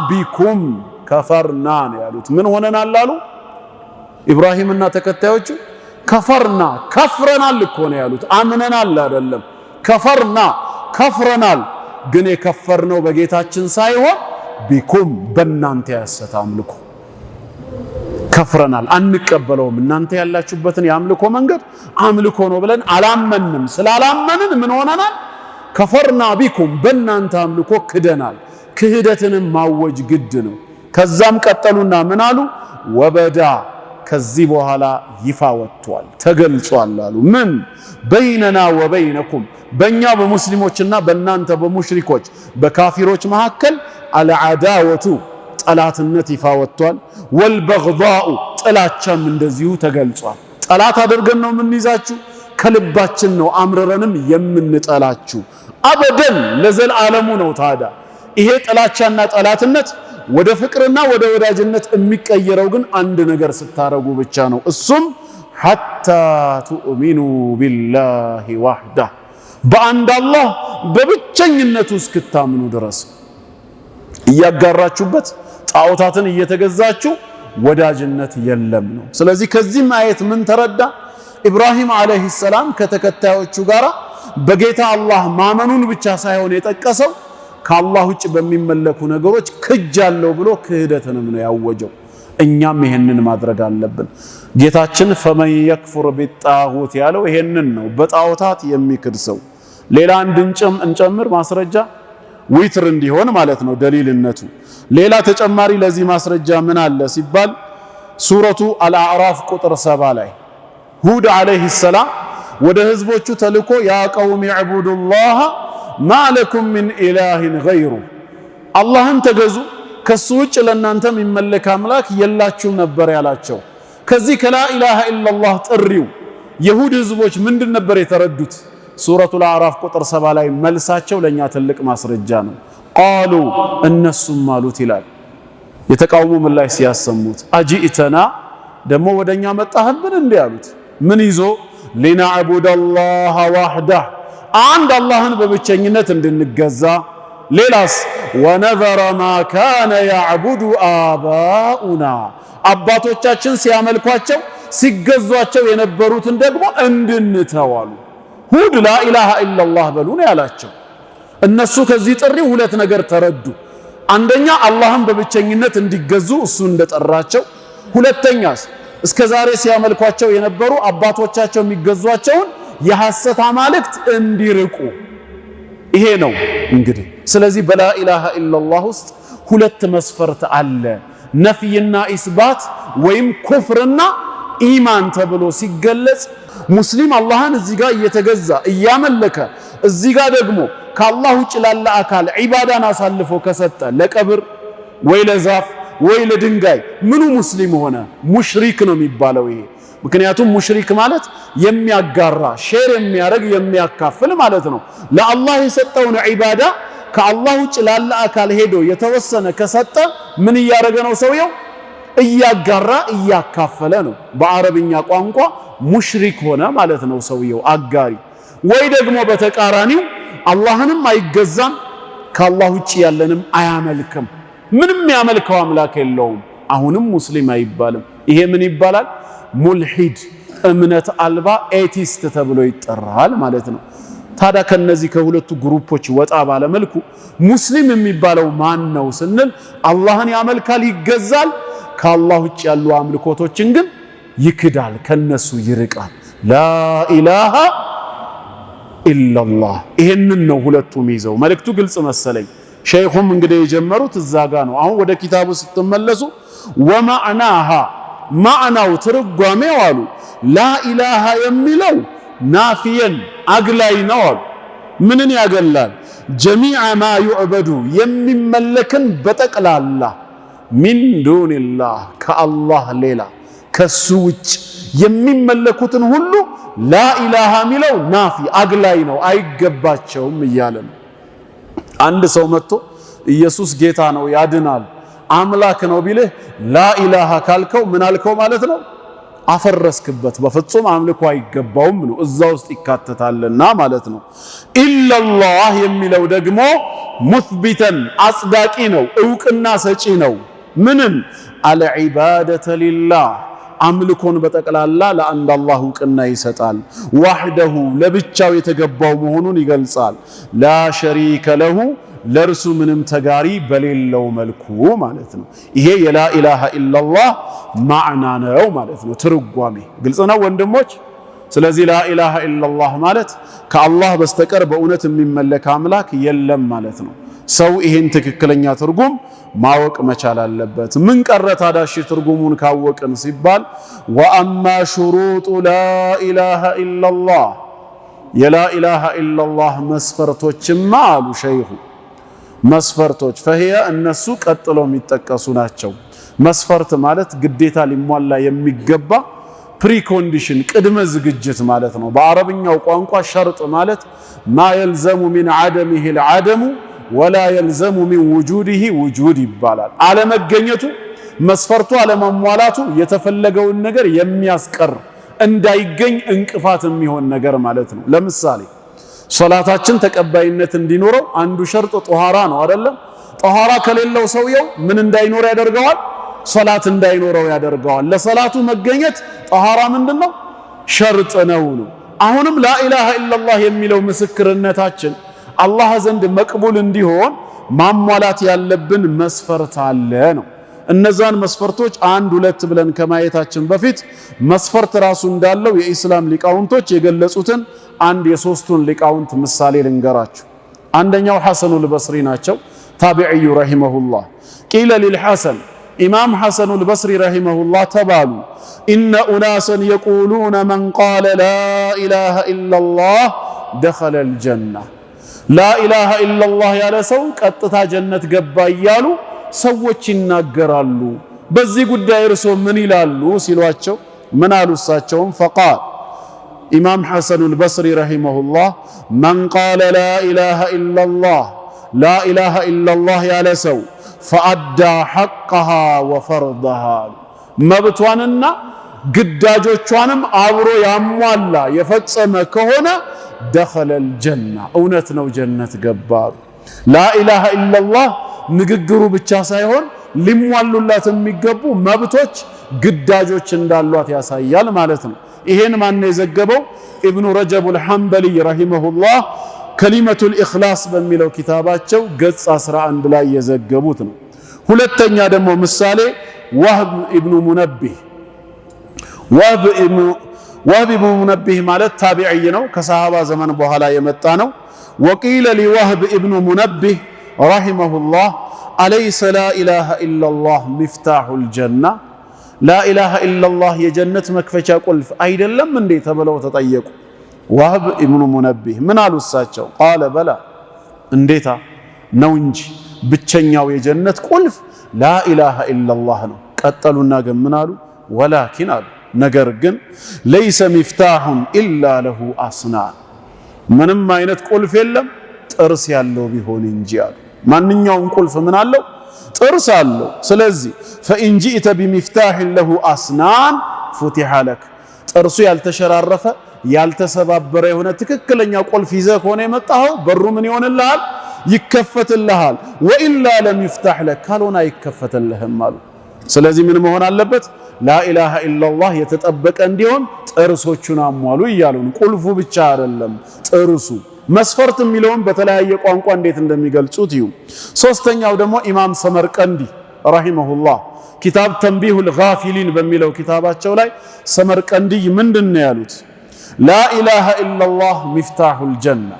ቢኩም ከፈርና ነው ያሉት። ምን ሆነናል አሉ ኢብራሂምና ተከታዮቹ? ከፈርና ከፍረናል እኮ ነው ያሉት። አምነናል አይደለም። ከፈርና ከፍረናል። ግን የከፈርነው በጌታችን ሳይሆን ቢኩም በእናንተ ያሰተ አምልኮ ከፍረናል፣ አንቀበለውም። እናንተ ያላችሁበትን የአምልኮ መንገድ አምልኮ ነው ብለን አላመንም። ስላላመንን ምን ሆነናል? ከፈርና ቢኩም በእናንተ አምልኮ ክደናል። ክህደትንም ማወጅ ግድ ነው። ከዛም ቀጠሉና ምን አሉ? ወበዳ ከዚህ በኋላ ይፋ ወጥቷል ተገልጿል አሉ። ምን በይነና ወበይነኩም በእኛ በሙስሊሞችና በእናንተ በሙሽሪኮች በካፊሮች መካከል አልዓዳወቱ ጠላትነት ይፋ ወጥቷል። ወልበግዳኡ ጥላቻም እንደዚሁ ተገልጿል። ጠላት አድርገን ነው የምንይዛችሁ፣ ከልባችን ነው አምረረንም የምንጠላችሁ አበደን ለዘላለሙ ነው። ታዲያ ይሄ ጥላቻና ጠላትነት ወደ ፍቅርና ወደ ወዳጅነት የሚቀየረው ግን አንድ ነገር ስታረጉ ብቻ ነው። እሱም ሐታ ቱእሚኑ ቢላሂ ወህዳ በአንድ አላህ በብቸኝነቱ እስክታምኑ ድረስ። እያጋራችሁበት ጣዖታትን እየተገዛችሁ ወዳጅነት የለም ነው። ስለዚህ ከዚህ ማየት ምን ተረዳ? ኢብራሂም አለይሂ ሰላም ከተከታዮቹ ጋር በጌታ አላህ ማመኑን ብቻ ሳይሆን የጠቀሰው ከአላህ ውጭ በሚመለኩ ነገሮች ክጃለሁ ብሎ ክህደትንም ነው ያወጀው። እኛም ይሄንን ማድረግ አለብን። ጌታችን ፈመን የክፉር ቢጣጉት ያለው ይሄንን ነው፣ በጣዖታት የሚክድ ሰው። ሌላ እንጨምር ማስረጃ ዊትር እንዲሆን ማለት ነው ደሊልነቱ። ሌላ ተጨማሪ ለዚህ ማስረጃ ምን አለ ሲባል ሱረቱ አልአዕራፍ ቁጥር 7 ላይ ሁድ አለይሂ ሰላም ወደ ህዝቦቹ ተልኮ ያ ቀውም ይዕቡዱላህ ማለኩም ሚን ኢላሂን ገይሩ አላህን ተገዙ ከሱ ውጭ ለእናንተ የሚመለክ አምላክ የላችሁም ነበር ያላቸው። ከዚህ ከላኢላሃ ኢላላህ ጥሪው የሁድ ህዝቦች ምንድን ነበር የተረዱት? ሱረቱል አዕራፍ ቁጥር 7 ላይ መልሳቸው ለኛ ትልቅ ማስረጃ ነው። ቃሉ እነሱም አሉት ይላል የተቃውሞ ምላሽ ሲያሰሙት አጂእተና ደሞ ወደኛ መጣህብን እንዴ አሉት። ምን ይዞ ሊነዕቡደ አላህ ወህደህ አንድ አላህን በብቸኝነት እንድንገዛ ሌላስ ወነዘረ ማ ካነ ያዕቡዱ አባኡና አባቶቻችን ሲያመልኳቸው ሲገዟቸው የነበሩትን ደግሞ እንድንተዋሉ ሁድ ላኢላሃ ኢላላህ በሉ ነው ያላቸው። እነሱ ከዚህ ጥሪ ሁለት ነገር ተረዱ። አንደኛ አላህን በብቸኝነት እንዲገዙ እሱ እንደጠራቸው፣ ሁለተኛስ እስከዛሬ ሲያመልኳቸው የነበሩ አባቶቻቸው የሚገዟቸውን የሐሰት አማልክት እንዲርቁ። ይሄ ነው እንግዲህ። ስለዚህ በላኢላሃ ኢላላህ ውስጥ ሁለት መስፈርት አለ። ነፍይና ኢስባት ወይም ኩፍርና ኢማን ተብሎ ሲገለጽ ሙስሊም አላህን እዚህ ጋር እየተገዛ እያመለከ እዚህ ጋር ደግሞ ከአላህ ውጭ ላለ አካል ዒባዳን አሳልፎ ከሰጠ ለቀብር ወይ ለዛፍ ወይ ለድንጋይ ምኑ ሙስሊም ሆነ? ሙሽሪክ ነው የሚባለው ይሄ። ምክንያቱም ሙሽሪክ ማለት የሚያጋራ ሼር የሚያደርግ የሚያካፍል ማለት ነው። ለአላህ የሰጠውን ዒባዳ ከአላህ ውጭ ላለ አካል ሄዶ የተወሰነ ከሰጠ ምን እያደረገ ነው ሰውየው? እያጋራ እያካፈለ ነው። በአረብኛ ቋንቋ ሙሽሪክ ሆነ ማለት ነው ሰውየው አጋሪ። ወይ ደግሞ በተቃራኒው አላህንም አይገዛም ከአላህ ውጭ ያለንም አያመልክም፣ ምንም ያመልከው አምላክ የለውም። አሁንም ሙስሊም አይባልም። ይሄ ምን ይባላል? ሙልሂድ እምነት አልባ ኤቲስት ተብሎ ይጠራል ማለት ነው። ታዲያ ከነዚህ ከሁለቱ ግሩፖች ወጣ ባለ መልኩ ሙስሊም የሚባለው ማን ነው ስንል አላህን ያመልካል ይገዛል፣ ከአላህ ውጭ ያሉ አምልኮቶችን ግን ይክዳል፣ ከነሱ ይርቃል። ላኢላሃ ኢላላህ ይሄንን ነው ሁለቱም ይዘው። መልእክቱ ግልጽ መሰለኝ። ሸይኹም እንግዲህ የጀመሩት እዛ ጋ ነው። አሁን ወደ ኪታቡ ስትመለሱ ወማዕናሃ ማዕናው ትርጓሜው አሉ ላኢላሃ የሚለው ናፊየን አግላይ ነው አሉ። ምንን ያገላል? ጀሚዐ ማ ዩዕበዱ የሚመለክን በጠቅላላ ሚን ዱንላህ ከአላህ ሌላ ከሱ ውጭ የሚመለኩትን ሁሉ ላኢላሃ የሚለው ናፊ አግላይ ነው፣ አይገባቸውም እያለ ነው። አንድ ሰው መጥቶ ኢየሱስ ጌታ ነው ያድናል አምላክ ነው ቢልህ ላኢላሃ ካልከው ምን አልከው ማለት ነው? አፈረስክበት። በፍጹም አምልኮ አይገባውም ነው፣ እዛ ውስጥ ይካተታልና ማለት ነው። ኢላላህ የሚለው ደግሞ ሙስቢተን አጽዳቂ ነው፣ እውቅና ሰጪ ነው። ምንም አልዒባደተ ሊላህ አምልኮን በጠቅላላ ለአንድ አላህ እውቅና ይሰጣል። ዋህደሁ ለብቻው የተገባው መሆኑን ይገልጻል። ላ ሸሪከ ለሁ ለርሱ ምንም ተጋሪ በሌለው መልኩ ማለት ነው። ይሄ የላኢላሃ ኢላላህ ማዕና ነው ማለት ነው። ትርጓሜ ግልጽ ነው ወንድሞች። ስለዚህ ላኢላሃ ኢላላህ ማለት ከአላህ በስተቀር በእውነት የሚመለክ አምላክ የለም ማለት ነው። ሰው ይሄን ትክክለኛ ትርጉም ማወቅ መቻል አለበት። ምን ቀረ ታዲያ እሺ ትርጉሙን ካወቅን ሲባል ወአማ ሹሩጡ ላኢላሃ ኢላላህ የላኢላሃ ኢላላህ መስፈርቶችማ አሉ ሸይኹ መስፈርቶች ፈሂየ እነሱ ቀጥሎ የሚጠቀሱ ናቸው። መስፈርት ማለት ግዴታ ሊሟላ የሚገባ ፕሪኮንዲሽን ቅድመ ዝግጅት ማለት ነው። በአረብኛው ቋንቋ ሸርጥ ማለት ማ የልዘሙ ሚን ዐደሚሂ ልዐደሙ ወላ የልዘሙ ሚን ውጁዲሂ ውጁድ ይባላል። አለመገኘቱ መስፈርቱ አለመሟላቱ የተፈለገውን ነገር የሚያስቀር እንዳይገኝ እንቅፋት የሚሆን ነገር ማለት ነው። ለምሳሌ ሶላታችን ተቀባይነት እንዲኖረው አንዱ ሸርጥ ጧሃራ ነው አይደለም? ጧሃራ ከሌለው ሰውየው ምን እንዳይኖር ያደርገዋል? ሶላት እንዳይኖረው ያደርገዋል። ለሶላቱ መገኘት ጧሃራ ምንድነው? ሸርጥ ነው። አሁንም ላኢላሃ ኢላላህ የሚለው ምስክርነታችን አላህ ዘንድ መቅቡል እንዲሆን ማሟላት ያለብን መስፈርት አለ ነው። እነዛን መስፈርቶች አንድ ሁለት ብለን ከማየታችን በፊት መስፈርት ራሱ እንዳለው የኢስላም ሊቃውንቶች የገለጹትን አንድ የሶስቱን ሊቃውንት ምሳሌ ልንገራችሁ። አንደኛው ሐሰኑል በስሪ ናቸው፣ ታቢዒዩ ረሂመሁላህ። ቂለ ሊልሐሰን ኢማም ሐሰኑል በስሪ ረሂመሁላህ ተባሉ ኢነ ኡናሰን የቁሉነ መን ቃለ ላኢላሃ ኢላላህ ደኸለል ጀና ላኢላሃ ኢላላህ ያለ ሰው ቀጥታ ጀነት ገባ እያሉ ሰዎች ይናገራሉ። በዚህ ጉዳይ እርሶ ምን ይላሉ ሲሏቸው ምን አሉ እሳቸውም? ፈቃል ኢማም ሐሰኑል በስሪ ረሂመሁላህ መን ቃለ ላኢላሃ ኢላላህ ላኢላሃ ኢላላህ ያለ ሰው ፈአዳ ሐቀሃ ወፈርደሃ መብቷንና ግዳጆቿንም አብሮ ያሟላ የፈጸመ ከሆነ ደኸለል ጀና እውነት ነው ጀነት ገባ። ላኢላሃ ኢላላህ ንግግሩ ብቻ ሳይሆን ሊሟሉላት የሚገቡ መብቶች ግዳጆች እንዳሏት ያሳያል ማለት ነው። ይሄን ማን የዘገበው? ኢብኑ ረጀብ አልሐንበሊ ረሂመሁላህ ከሊመቱል ኢኽላስ በሚለው ኪታባቸው ገጽ 11 ላይ የዘገቡት ነው። ሁለተኛ ደግሞ ምሳሌ ወህብ ኢብኑ ሙነቢህ። ወህብ ኢብኑ ሙነቢህ ማለት ታቢዒ ነው፣ ከሰሃባ ዘመን በኋላ የመጣ ነው። ወቂለ ሊወህብ ኢብኑ ሙነቢህ ረሂመሁላህ አለይሰ ላኢላሃ ኢላላህ ሚፍታሑል ጀና፣ ላኢላሃ ኢላላህ የጀነት መክፈቻ ቁልፍ አይደለም እንዴ ተብለው ተጠየቁ። ወህብ ኢብኑ ሙነቢህ ምን አሉ እሳቸው? ቃለ በላ እንዴታ ነው እንጂ ብቸኛው የጀነት ቁልፍ ላኢላሃ ኢላላህ ነው። ቀጠሉና ግን ምን አሉ? ወላኪን አሉ ነገር ግን ለይሰ ሚፍታሑን ኢላ ለሁ አስናን፣ ምንም አይነት ቁልፍ የለም ጥርስ ያለው ቢሆን እንጂ አሉ። ማንኛውም ቁልፍ ምን አለው? ጥርስ አለው። ስለዚህ ፈኢን ጂእተ ቢሚፍታሕን ለሁ አስናን ፉቲሐ ለክ፣ ጥርሱ ያልተሸራረፈ ያልተሰባበረ የሆነ ትክክለኛ ቁልፍ ይዘህ ከሆነ የመጣኸው በሩ ምን ይሆንልሃል? ይከፈትልሃል። ወኢላ ለም ይፍታሕ ለክ፣ ካልሆነ አይከፈትልህም አሉ። ስለዚህ ምን መሆን አለበት? ላኢላሃ ኢላላህ የተጠበቀ እንዲሆን ጥርሶቹን አሟሉ እያሉን፣ ቁልፉ ብቻ አይደለም ጥርሱ። መስፈርት የሚለውን በተለያየ ቋንቋ እንዴት እንደሚገልጹት ይሁ። ሶስተኛው ደግሞ ኢማም ሰመርቀንዲ ረሂመሁላህ ኪታብ ተንቢሁል ጋፊሊን በሚለው ኪታባቸው ላይ ሰመርቀንዲ ምንድነው ያሉት? ላኢላሃ ኢላላህ ሚፍታሑል ጀና፣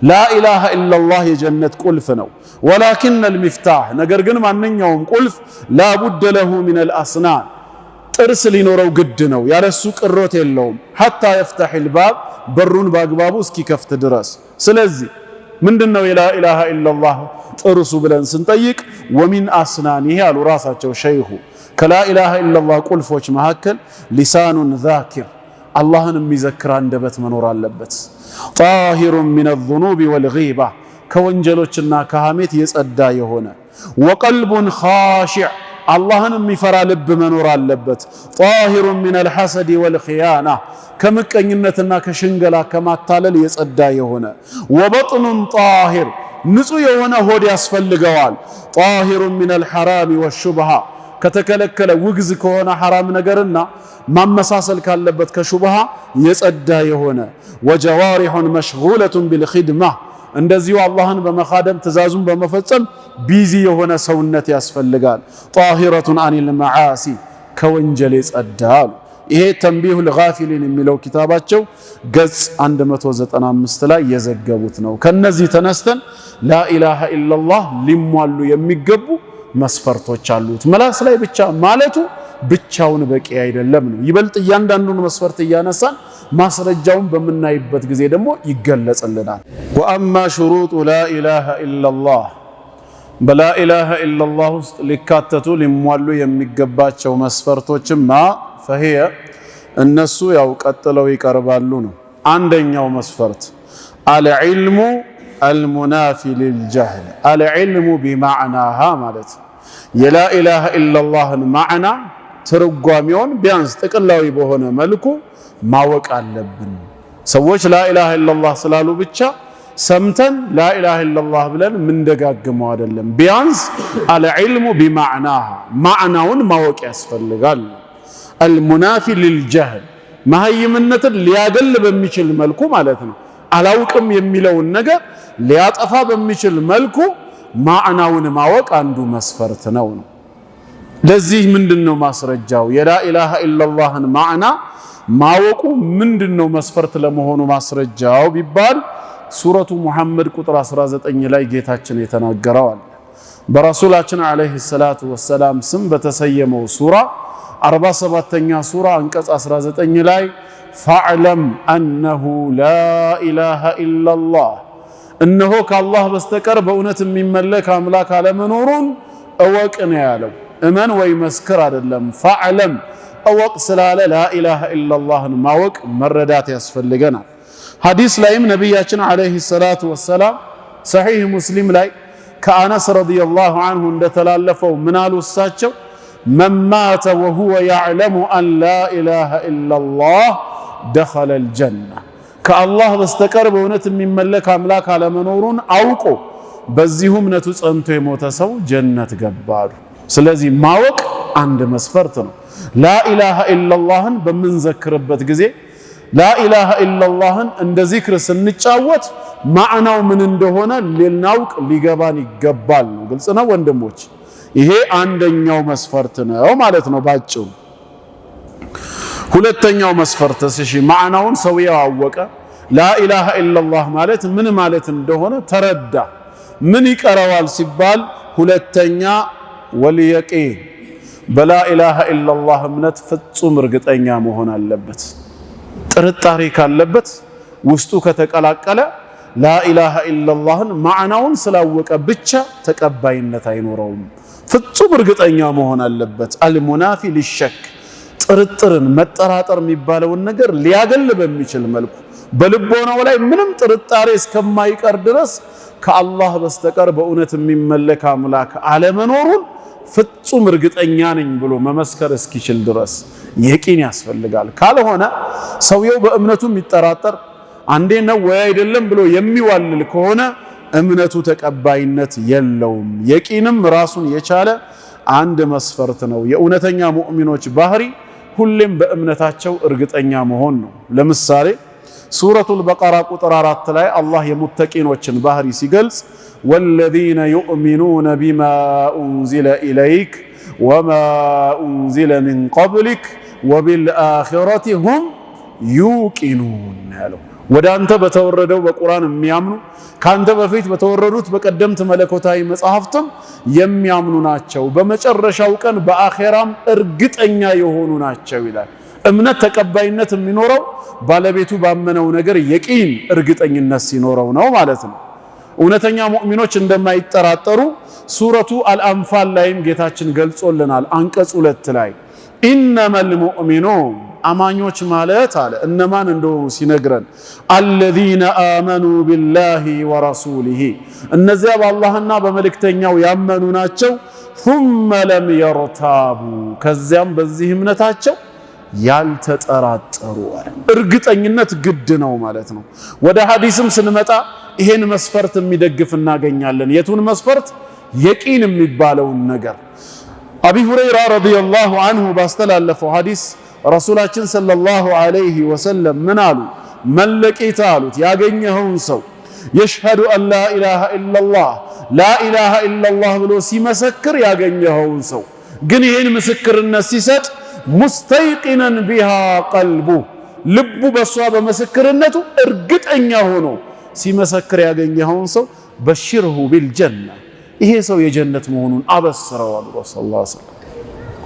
ላኢላሃ ኢላላህ የጀነት ቁልፍ ነው። ወላኪነል ሚፍታሕ፣ ነገር ግን ማንኛውም ቁልፍ ላቡደ ለሁ ሚነል አስናን፣ ጥርስ ሊኖረው ግድ ነው፣ ያለሱ ቅሮት የለውም። ሐታ የፍተሒል ባብ፣ በሩን በአግባቡ እስኪከፍት ድረስ። ስለዚህ ምንድነው የላኢላሃ ኢላላህ ጥርሱ ብለን ስንጠይቅ ወሚን አስናኒህ አሉ ራሳቸው ሸይኹ፣ ከላኢላሃ ኢላላህ ቁልፎች መካከል ሊሳኑን ዛኪር፣ አላህን የሚዘክር አንደበት መኖር አለበት። ጣሂሩን ሚነ ዙኑቢ ወልጊባ፣ ከወንጀሎችና ከሐሜት የጸዳ የሆነ። ወቀልቡን ኻሺዕ፣ አላህን የሚፈራ ልብ መኖር አለበት። ጣሂሩን ሚነል ሐሰዲ ወልኺያና፣ ከምቀኝነትና ከሽንገላ ከማታለል የጸዳ የሆነ። ወበጥኑን ጣሂር፣ ንጹህ የሆነ ሆድ ያስፈልገዋል። ጣሂሩን ሚነል ሐራሚ ወሹብሃ፣ ከተከለከለ ውግዝ ከሆነ ሐራም ነገርና ማመሳሰል ካለበት ከሹብሃ የጸዳ የሆነ። ወጀዋሪሑን መሽጉለቱን ቢልኺድማ፣ እንደዚሁ አላህን በመኻደም ትእዛዙን በመፈጸም ቢዚ የሆነ ሰውነት ያስፈልጋል። ጣሂረቱን አኒል መዓሲ፣ ከወንጀል የጸዳ አሉ። ይሄ ተንቢሁል ጋፊሊን የሚለው ኪታባቸው ገጽ 195 ላይ የዘገቡት ነው። ከነዚህ ተነስተን ላኢላሃ ኢላላህ ሊሟሉ የሚገቡ መስፈርቶች አሉት። መላስ ላይ ብቻ ማለቱ ብቻውን በቂ አይደለም ነው። ይበልጥ እያንዳንዱን መስፈርት እያነሳን ማስረጃውን በምናይበት ጊዜ ደግሞ ይገለጽልናል። ወአማ ሹሩጡ ላኢላሃ ኢላላህ፣ በላኢላሃ ኢላላህ ውስጥ ሊካተቱ ሊሟሉ የሚገባቸው መስፈርቶችማ ፈሂየ፣ እነሱ ያው ቀጥለው ይቀርባሉ ነው። አንደኛው መስፈርት አልዕልሙ አልሙናፊ ሊልጀህል፣ አልዕልሙ ቢማዕናሃ ማለት የላኢላሃ ኢላላህን ማዕና ትርጓሜውን ቢያንስ ጥቅላዊ በሆነ መልኩ ማወቅ አለብን። ሰዎች ላኢላሃ ኢላላህ ስላሉ ብቻ ሰምተን ላኢላሃ ኢላላህ ብለን ምንደጋግመው አይደለም። ቢያንስ አልዕልሙ ቢማዕናሃ፣ ማዕናውን ማወቅ ያስፈልጋል። አልሙናፊ ሊልጀህል፣ መሀይምነትን ሊያገል በሚችል መልኩ ማለት ነው። አላውቅም የሚለውን ነገር ሊያጠፋ በሚችል መልኩ ማዕናውን ማወቅ አንዱ መስፈርት ነው። ለዚህ ምንድነው ማስረጃው? የላኢላሃ ኢላላህን ማዕና ማወቁ ምንድነው መስፈርት ለመሆኑ ማስረጃው ቢባል ሱረቱ ሙሐመድ ቁጥር 19 ላይ ጌታችን የተናገረው አለ። በረሱላችን አለይሂ ሰላቱ ወሰላም ስም በተሰየመው ሱራ 47ኛ ሱራ አንቀጽ 19 ላይ ፈዕለም አነሁ ላኢላሃ ኢላላህ፣ እነሆ ከአላህ በስተቀር በእውነት የሚመለክ አምላክ አለመኖሩን እወቅ ነው ያለው። እመን ወይ መስክር አይደለም። ፈዕለም እወቅ ስላለ ላኢላሃ ኢላላህን ማወቅ መረዳት ያስፈልገናል። ሐዲስ ላይም ነቢያችን አለይሂ ሰላቱ ወሰላም ሰሒህ ሙስሊም ላይ ከአነስ ረዲየላሁ ዐንሁ እንደተላለፈው ምን አሉ እሳቸው? መን ማተ ወሁወ የዕለሙ አን ላ ኢላሃ ኢለላህ ደኸለል ጀና ከአላህ በስተቀር በእውነት የሚመለክ አምላክ አለመኖሩን አውቆ በዚሁ እምነቱ ጸንቶ የሞተ ሰው ጀነት ገባሉ። ስለዚህ ማወቅ አንድ መስፈርት ነው። ላኢላሃ ኢለላህን በምንዘክርበት ጊዜ ላኢላሃ ኢለላህን እንደ ዚክር ስንጫወት ማዕናው ምን እንደሆነ ልናውቅ ሊገባን ይገባል ነው። ግልጽ ነው ወንድሞች? ይሄ አንደኛው መስፈርት ነው ማለት ነው ባጭሩ። ሁለተኛው መስፈርት እሺ ማዕናውን ሰውየው አወቀ፣ ላኢላሃ ኢለላህ ማለት ምን ማለት እንደሆነ ተረዳ። ምን ይቀረዋል ሲባል ሁለተኛ ወልየቂን በላኢላሃ ኢለላህ እምነት ፍጹም እርግጠኛ መሆን አለበት። ጥርጣሬ ካለበት ውስጡ ከተቀላቀለ ላኢላሃ ኢለላህን ማዕናውን ስላወቀ ብቻ ተቀባይነት አይኖረውም። ፍጹም እርግጠኛ መሆን አለበት። አልሙናፊ ሊሸክ ጥርጥርን መጠራጠር የሚባለውን ነገር ሊያገል በሚችል መልኩ በልቦናው ላይ ምንም ጥርጣሬ እስከማይቀር ድረስ ከአላህ በስተቀር በእውነት የሚመለክ አምላክ አለመኖሩን ፍጹም እርግጠኛ ነኝ ብሎ መመስከር እስኪችል ድረስ የቂን ያስፈልጋል። ካልሆነ ሰውየው በእምነቱ የሚጠራጠር አንዴ ነው ወይ አይደለም ብሎ የሚዋልል ከሆነ እምነቱ ተቀባይነት የለውም። የቂንም ራሱን የቻለ አንድ መስፈርት ነው። የእውነተኛ ሙእሚኖች ባህሪ ሁሌም በእምነታቸው እርግጠኛ መሆን ነው። ለምሳሌ ሱረቱል በቀራ ቁጥር 4 ላይ አላህ የሙተቂኖችን ባህሪ ሲገልጽ ወለዚነ ዩእሚኑነ ቢማ ኡንዚለ ኢለይክ ወማ ኡንዚለ ሚን ቀብሊክ ወቢልአኺረቲ ሁም ዩቂኑን ያለው ወደ አንተ በተወረደው በቁርአን የሚያምኑ ካንተ በፊት በተወረዱት በቀደምት መለኮታዊ መጽሐፍትም የሚያምኑ ናቸው፣ በመጨረሻው ቀን በአኺራም እርግጠኛ የሆኑ ናቸው ይላል። እምነት ተቀባይነት የሚኖረው ባለቤቱ ባመነው ነገር የቂን እርግጠኝነት ሲኖረው ነው ማለት ነው። እውነተኛ ሙእሚኖች እንደማይጠራጠሩ ሱረቱ አልአንፋል ላይም ጌታችን ገልጾልናል። አንቀጽ 2 ላይ ኢነመል ሙእሚኑን አማኞች ማለት አለ እነማን እንደሆኑ ሲነግረን አለዚነ አመኑ ቢላሂ ወረሱሊሂ እነዚያ በአላህና በመልእክተኛው ያመኑ ናቸው። ثم لم يرتابوا ከዚያም በዚህ እምነታቸው ያልተጠራጠሩ አለ። እርግጠኝነት ግድ ነው ማለት ነው። ወደ ሐዲስም ስንመጣ ይሄን መስፈርት የሚደግፍ እናገኛለን። የቱን መስፈርት? የቂን የሚባለውን ነገር አቢ ሁረይራ ረዲየላሁ ዐንሁ ባስተላለፈው ሐዲስ ረሱላችን ሰለላሁ ዐለይሂ ወሰለም ምን አሉ? መለቂታ አሉት ያገኘኸውን ሰው የሽሀዱ አን ላ ኢላሃ ኢለላህ ላ ኢላሃ ኢለላህ ብሎ ሲመሰክር ያገኘኸውን ሰው ግን ይህን ምስክርነት ሲሰጥ ሙስተይቂነን ቢሃ ቀልቡ ልቡ በሷ በምስክርነቱ እርግጠኛ ሆኖ ሲመሰክር ያገኘኸውን ሰው በሽርሁ ቢልጀና ይሄ ሰው የጀነት መሆኑን አበስረው አሉ ሰለላሁ ዐለይሂ ወሰለም።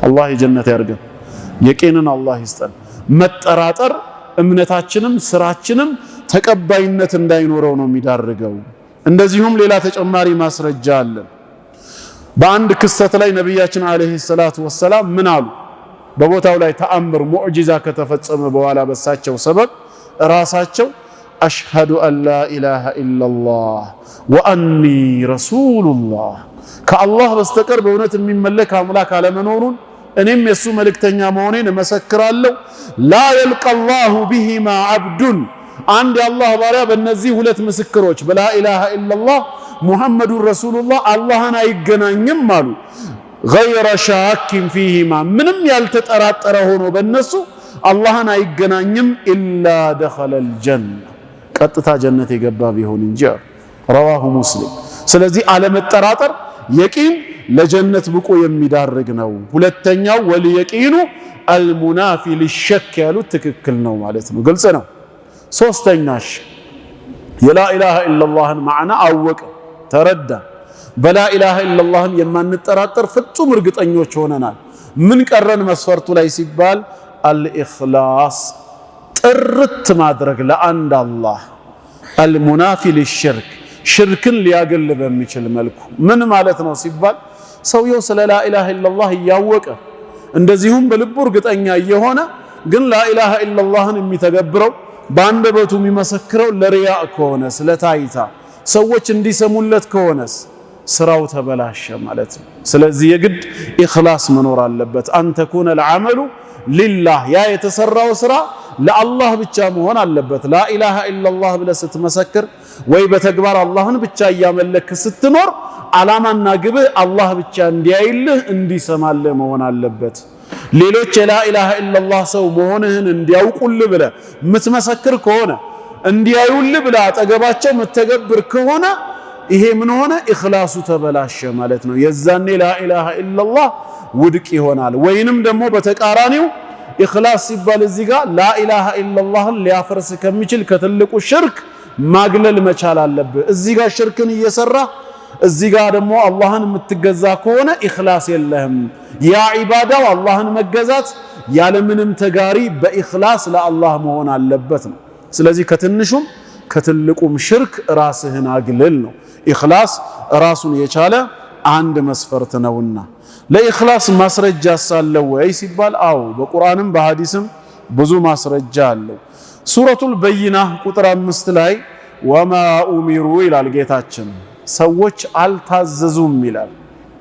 አላህ የጀነት ያርገን። የቂንን አላህ ይስጠን። መጠራጠር እምነታችንም ስራችንም ተቀባይነት እንዳይኖረው ነው የሚዳርገው። እንደዚሁም ሌላ ተጨማሪ ማስረጃ አለ። በአንድ ክስተት ላይ ነብያችን አለይሂ ሰላቱ ወሰላም ምን አሉ? በቦታው ላይ ተአምር ሙዕጂዛ ከተፈጸመ በኋላ በሳቸው ሰበብ ራሳቸው አሽሀዱ አን ላ ኢላሃ ኢለላህ ወአኒ ረሱሉላህ ከአላህ በስተቀር በእውነት የሚመለክ አምላክ አለመኖሩን እኔም የሱ መልእክተኛ መሆኔን እመሰክራለሁ። ላ የልቀላሁ ቢሂማ አብዱን አንድ የአላህ ባሪያ በእነዚህ ሁለት ምስክሮች በላ ኢላሃ ኢለላህ ሙሐመዱን ረሱሉላህ አላህን አይገናኝም አሉ። ገይረ ሻኪን ፊሂማ ምንም ያልተጠራጠረ ሆኖ በእነሱ አላህን አይገናኝም። ኢላ ደኸለል ጀና ቀጥታ ጀነት የገባ ቢሆን እንጂ ረዋሁ ሙስሊም። ስለዚህ አለመጠራጠር የቂን ለጀነት ብቁ የሚዳርግ ነው። ሁለተኛው ወልየቂኑ አልሙናፊ ሊሸክ ያሉት ትክክል ነው ማለት ነው። ግልጽ ነው። ሶስተኛሽ የላኢላሃ ኢለላህን ማዕና አወቀ ተረዳ። በላኢላሃ ኢለላህን የማንጠራጠር ፍጹም እርግጠኞች ሆነናል። ምን ቀረን መስፈርቱ ላይ ሲባል አልኢኽላስ ጥርት ማድረግ ለአንድ አላህ። አልሙናፊ ሊሽርክ ሽርክን ሊያገል በሚችል መልኩ ምን ማለት ነው ሲባል ሰውየው ስለ ላኢላሃ ኢለላህ እያወቀ እንደዚሁም በልቡ እርግጠኛ እየሆነ ግን ላኢላሃ ኢለላህን የሚተገብረው በአንደበቱ የሚመሰክረው ለሪያእ ከሆነ ስለታይታ ሰዎች እንዲሰሙለት ከሆነስ ስራው ተበላሸ ማለት ነው። ስለዚህ የግድ ኢኽላስ መኖር አለበት። አንተ ኩነ العمل لله ያ የተሰራው ስራ ለአላህ ብቻ መሆን አለበት። ላ ኢላሃ ኢላላህ ብለህ ስትመሰክር ወይ በተግባር አላህን ብቻ እያመለክ ስትኖር ዓላማና ግብህ አላህ ብቻ እንዲያይልህ እንዲሰማልህ መሆን አለበት። ሌሎች ላ ኢላሃ ኢላላህ ሰው መሆንህን እንዲያውቁልህ ብለህ የምትመሰክር ከሆነ እንዲያዩልህ ብለህ አጠገባቸው የምትተገብር ከሆነ ይሄ ምን ሆነ? ኢኽላሱ ተበላሸ ማለት ነው። የዛኔ ላ ኢላሃ ኢላላህ ውድቅ ይሆናል። ወይንም ደግሞ በተቃራኒው ኢኽላስ ሲባል እዚህ ጋር ላ ኢላሃ ኢላላህን ሊያፈርስ ከሚችል ከትልቁ ሽርክ ማግለል መቻል አለብህ። እዚህ ጋር ሽርክን እየሰራ እዚህ ጋር ደግሞ አላህን የምትገዛ ከሆነ ኢኽላስ የለህም። ያ ዒባዳው አላህን መገዛት ያለምንም ተጋሪ በኢኽላስ ለአላህ መሆን አለበት ነው። ስለዚህ ከትንሹም ከትልቁም ሽርክ ራስህን አግልል ነው። ኢኽላስ ራሱን የቻለ አንድ መስፈርት ነውና ለኢኽላስ ማስረጃ ሳለው ወይ ሲባል አው በቁርአንም በሐዲስም ብዙ ማስረጃ አለው። ሱረቱል በይና ቁጥር 5 ላይ ወማ ኡሚሩ ይላል ጌታችን። ሰዎች አልታዘዙም ይላል።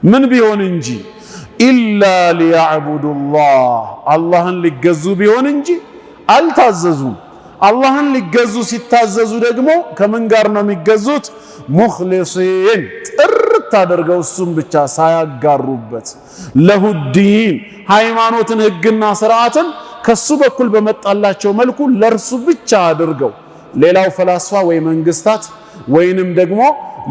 ምን ቢሆን እንጂ ኢላ ሊያዕቡዱላህ አላህን ሊገዙ ቢሆን እንጂ አልታዘዙም። አላህን ሊገዙ ሲታዘዙ ደግሞ ከምን ጋር ነው የሚገዙት? ሙኽሊሲን ጥርት አድርገው እሱም ብቻ ሳያጋሩበት ለሁዲን ሃይማኖትን ህግና ስርዓትን ከሱ በኩል በመጣላቸው መልኩ ለርሱ ብቻ አድርገው ሌላው ፈላስፋ ወይ መንግስታት ወይንም ደግሞ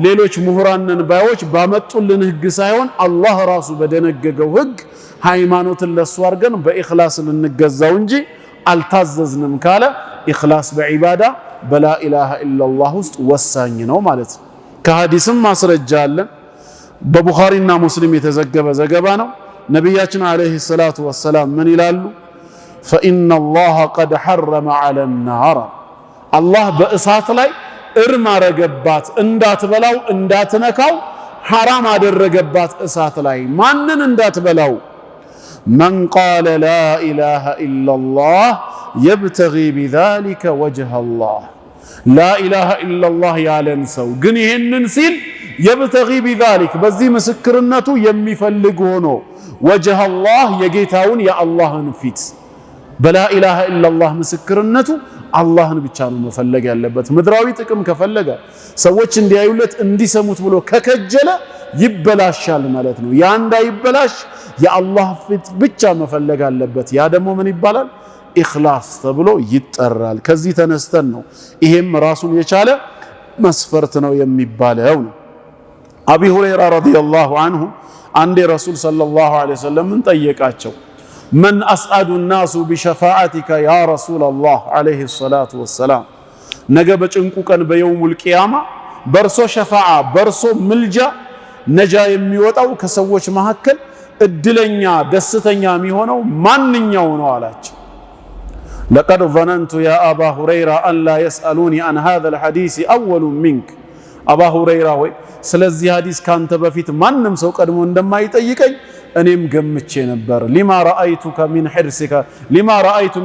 ሌሎች ምሁራንን ባዮች ባመጡልን ህግ ሳይሆን አላህ ራሱ በደነገገው ህግ ሃይማኖትን ለሱ አድርገን በኢኽላስ ልንገዛው እንጂ አልታዘዝንም ካለ ኢኽላስ በዒባዳ በላ ኢላሃ ኢላላህ ውስጥ ወሳኝ ነው ማለት ነው። ከሐዲስም ማስረጃ አለን። በቡኻሪና ሙስሊም የተዘገበ ዘገባ ነው። ነቢያችን አለይሂ ሰላቱ ወሰላም ምን ይላሉ? ፈኢነ አላህ ቀድ ሐረመ ዐለ ናር አላህ በእሳት ላይ እርም አረገባት፣ እንዳትበላው እንዳትነካው ሐራም አደረገባት እሳት ላይ። ማንን እንዳትበላው? መን ቃለ ላ ኢላሃ ኢላላህ የብተጊ ቢዛሊከ ወጅሀ አላህ ላ ኢላሃ ኢላላህ ያለን ሰው ግን ይህንን ሲል የብተጊ ቢዛሊክ በዚህ ምስክርነቱ የሚፈልግ ሆኖ ወጅሀ አላህ የጌታውን የአላህን ፊት በላ ኢላሃ ኢላላህ ምስክርነቱ አላህን ብቻ ነው መፈለግ ያለበት። ምድራዊ ጥቅም ከፈለገ ሰዎች እንዲያዩለት እንዲሰሙት ብሎ ከከጀለ ይበላሻል ማለት ነው። ያ እንዳይበላሽ የአላህ ፊት ብቻ መፈለግ አለበት። ያ ደግሞ ምን ይባላል? ኢኽላስ ተብሎ ይጠራል። ከዚህ ተነስተን ነው ይሄም ራሱን የቻለ መስፈርት ነው የሚባለው ነው። አቢ ሁረይራ ረዲየላሁ ዐንሁ አንዴ ረሱል ሰለላሁ ዐለይሂ ወሰለም ጠየቃቸው። መን አስዐዱ ናሱ ቢሸፋዓቲከ ያ ረሱለላህ ዐለይሂ ሰላቱ ወሰላም፣ ነገ በጭንቁ ቀን በየውሙል ቂያማ በርሶ ሸፋዓ በርሶ ምልጃ ነጃ የሚወጣው ከሰዎች መካከል እድለኛ ደስተኛ የሚሆነው ማንኛው ነው አላቸው። ለቀድ ظነንቱ ያ አባ ሁረይራ አን ላ የስአሉኒ አን ሃዛል ሐዲስ አወሉ ሚንክ። አባ ሁረይራ ሆይ ስለዚህ ሐዲስ ካንተ በፊት ማንም ሰው ቀድሞ እንደማይጠይቀኝ እኔም ገምቼ ነበር። ሊማ ረአይቱ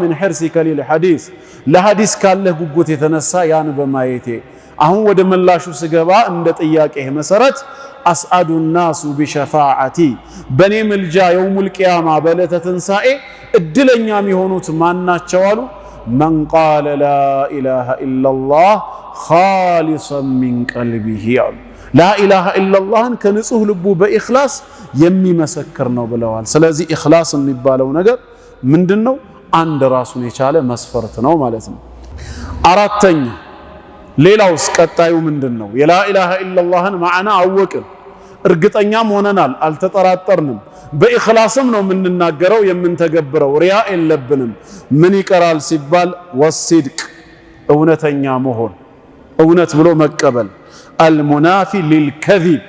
ሚን ሒርሲከ ሊልሐዲስ ለሐዲስ ካለህ ጉጉት የተነሳ ያን በማየቴ። አሁን ወደ ምላሹ ስገባ እንደ ጥያቄህ መሰረት አስዐዱ ናሱ ቢሸፋዓቲ በኔ ምልጃ የውሙል ቂያማ በዕለተ ትንሣኤ እድለኛ የሚሆኑት ማናቸው አሉ? መን ቃለ ላ ኢላሃ ኢላላህ ኻሊሰን ሚን ቀልቢሂ አሉ። ላ ኢላሃ ኢላላህን ከንጹህ ልቡ በኢኽላስ የሚመሰክር ነው ብለዋል። ስለዚህ ኢኽላስ የሚባለው ነገር ምንድነው? አንድ ራሱን የቻለ መስፈርት ነው ማለት ነው። አራተኛ ሌላውስ ቀጣዩ ምንድነው? የላ ኢላሃ ኢላላህን ማዕና አወቅን፣ እርግጠኛም ሆነናል፣ አልተጠራጠርንም። በኢኽላስም ነው የምንናገረው የምንተገብረው፣ ሪያ የለብንም። ምን ይቀራል ሲባል ወሲድቅ እውነተኛ መሆን፣ እውነት ብሎ መቀበል። አልሙናፊ ሊልከዚብ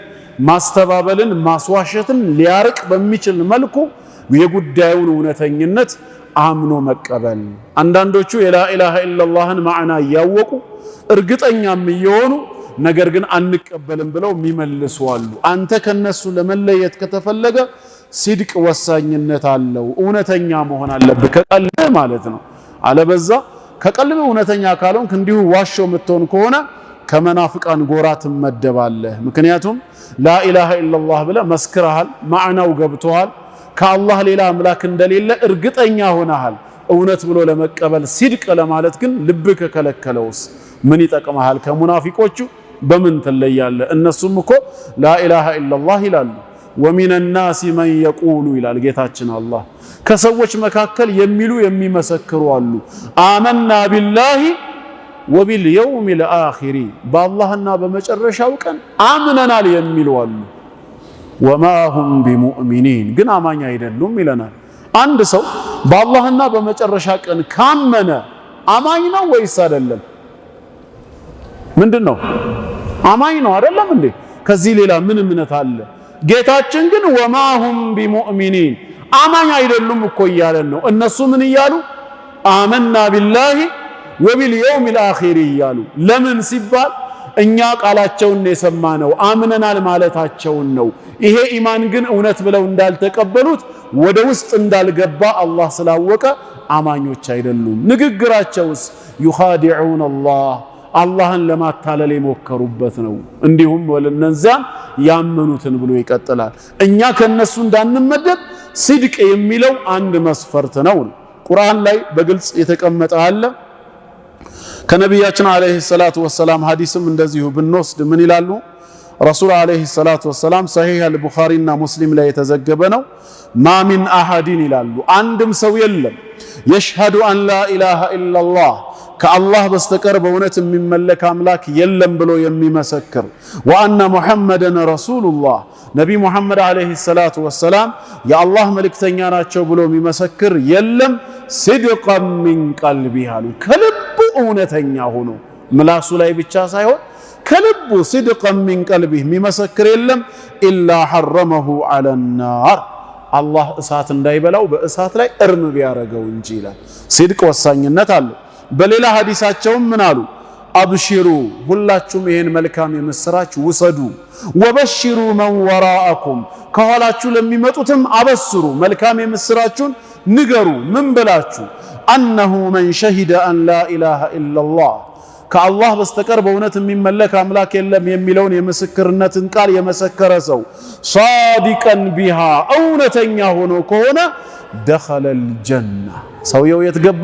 ማስተባበልን ማስዋሸትን ሊያርቅ በሚችል መልኩ የጉዳዩን እውነተኝነት አምኖ መቀበል። አንዳንዶቹ የላ ኢላሃ ኢላላህን ማዕና እያወቁ እርግጠኛም እየሆኑ ነገር ግን አንቀበልም ብለው የሚመልሱ አሉ። አንተ ከነሱ ለመለየት ከተፈለገ ሲድቅ ወሳኝነት አለው። እውነተኛ መሆን አለብህ ከቀልብ ማለት ነው። አለበዛ ከቀልብ እውነተኛ ካልሆንክ እንዲሁ ዋሾ የምትሆን ከሆነ ከመናፍቃን ጎራ ትመደባለህ። ምክንያቱም ላኢላሃ ኢላላህ ብለህ መስክረሃል፣ ማዕናው ገብቶሃል፣ ከአላህ ሌላ አምላክ እንደሌለ እርግጠኛ ሆነሃል። እውነት ብሎ ለመቀበል ሲድቅ ለማለት ግን ልብህ ከከለከለውስ ምን ይጠቅመሃል? ከሙናፊቆቹ በምን ትለያለህ? እነሱም እኮ ላኢላሃ ኢላላህ ይላሉ። ወሚነ ናሲ መን የቁሉ ይላል ጌታችን አላህ። ከሰዎች መካከል የሚሉ የሚመሰክሩ አሉ። አመና ቢላሂ ወቢልየውሚል አኺሪ በአላህና በመጨረሻው ቀን አምነናል የሚሉ አሉ። ወማ ሁም ቢሙእሚኒን ግን አማኝ አይደሉም ይለናል። አንድ ሰው በአላህና በመጨረሻ ቀን ካመነ አማኝ ነው ወይስ አይደለም? ምንድነው? አማኝ ነው አይደለም እንዴ? ከዚህ ሌላ ምን እምነት አለ? ጌታችን ግን ወማ ሁም ቢሙእሚኒን አማኝ አይደሉም እኮ እያለን ነው። እነሱ ምን እያሉ? አመና ቢላሂ ወቢልየውሚል አኺሪ እያሉ። ለምን ሲባል እኛ ቃላቸውን የሰማነው አምነናል ማለታቸውን ነው። ይሄ ኢማን ግን እውነት ብለው እንዳልተቀበሉት ወደ ውስጥ እንዳልገባ አላህ ስላወቀ አማኞች አይደሉም። ንግግራቸውስ ዩኻዲዑን አላህን ለማታለል የሞከሩበት ነው። እንዲሁም ወለነዛን ያመኑትን ብሎ ይቀጥላል። እኛ ከነሱ እንዳንመደብ ሲድቅ የሚለው አንድ መስፈርት ነው። ቁርአን ላይ በግልጽ የተቀመጠ አለ። ከነቢያችን አለይሂ ሰላቱ ወሰላም ሐዲስም እንደዚሁ ብንወስድ ምን ይላሉ? ረሱል አለይሂ ሰላቱ ወሰላም ሰሂህ አልቡኻሪና ሙስሊም ላይ የተዘገበ ነው። ማ ሚን አሐድን ይላሉ አንድም ሰው የለም የሽሀዱ አን ላ ኢላሃ ኢላላህ ከአላህ በስተቀር በእውነት የሚመለክ አምላክ የለም ብሎ የሚመሰክር ወአነ ሙሐመደን ረሱሉላህ ነቢ ሙሐመድ አለይሂ ሰላቱ ወሰላም የአላህ መልእክተኛ ናቸው ብሎ የሚመሰክር የለም ሲድቀን ሚን ቀልቢህ አሉ። ከልቡ እውነተኛ ሆኖ ምላሱ ላይ ብቻ ሳይሆን ከልቡ ሲድቀን ሚን ቀልቢህ የሚመሰክር የለም ኢላ ሐረመሁ ዐለ ናር አላህ እሳት እንዳይበላው በእሳት ላይ እርም ቢያረገው እንጂ ይላል። ሲድቅ ወሳኝነት አለው። በሌላ ሐዲሳቸውም ምን አሉ? አብሽሩ ሁላችሁም ይሄን መልካም የምስራች ውሰዱ፣ ወበሽሩ መን ወራአኩም ከኋላችሁ ለሚመጡትም አበስሩ፣ መልካም የምስራችሁን ንገሩ። ምን ብላችሁ? አነሁ መን ሸሂደ አን ላ ኢላሃ ኢላላህ ከአላህ በስተቀር በእውነት የሚመለክ አምላክ የለም የሚለውን የምስክርነትን ቃል የመሰከረ ሰው ሷዲቀን ቢሃ እውነተኛ ሆኖ ከሆነ ደኸለል ጀና ሰውየው የት ገባ?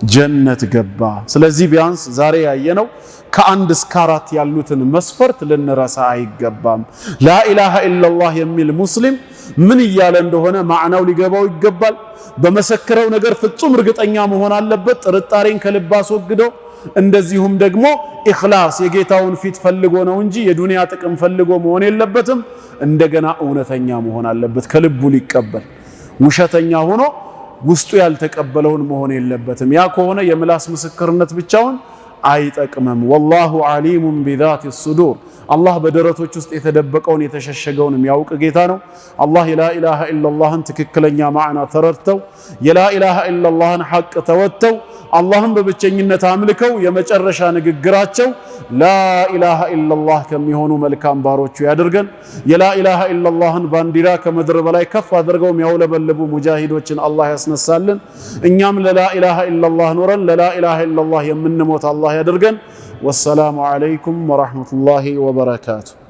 ጀነት ገባ። ስለዚህ ቢያንስ ዛሬ ያየነው ከአንድ እስከ አራት ያሉትን መስፈርት ልንረሳ አይገባም። ላኢላሃ ኢላላህ የሚል ሙስሊም ምን እያለ እንደሆነ ማዕናው ሊገባው ይገባል። በመሰከረው ነገር ፍጹም እርግጠኛ መሆን አለበት፣ ጥርጣሬን ከልብ አስወግዶ። እንደዚሁም ደግሞ ኢኽላስ የጌታውን ፊት ፈልጎ ነው እንጂ የዱንያ ጥቅም ፈልጎ መሆን የለበትም። እንደገና እውነተኛ መሆን አለበት፣ ከልቡ ሊቀበል። ውሸተኛ ሆኖ ውስጡ ያልተቀበለውን መሆን የለበትም። ያ ከሆነ የምላስ ምስክርነት ብቻውን አይጠቅምም። ወላሁ ዓሊሙን ቢዛቲ ሱዱር አላህ በደረቶች ውስጥ የተደበቀውን የተሸሸገውን የሚያውቅ ጌታ ነው። አላህ የላኢላሃ ኢላላህን ትክክለኛ ማዕና ተረድተው የላኢላሃ ኢላላህን ሐቅ ተወጥተው አላህን በብቸኝነት አምልከው የመጨረሻ ንግግራቸው ላኢላሃ ኢላላህ ከሚሆኑ መልካም ባሮቹ ያድርገን። የላኢላሃ ኢላላህን ባንዲራ ከምድር በላይ ከፍ አድርገው የሚያውለበልቡ ሙጃሂዶችን አላህ ያስነሳልን። እኛም ለላኢላሃ ኢላላህ ኖረን ለላኢላሃ ኢላላህ የምንሞት አላህ ያድርገን። ወሰላሙ ዓለይኩም ወረሕመቱላሂ ወበረካቱሁ።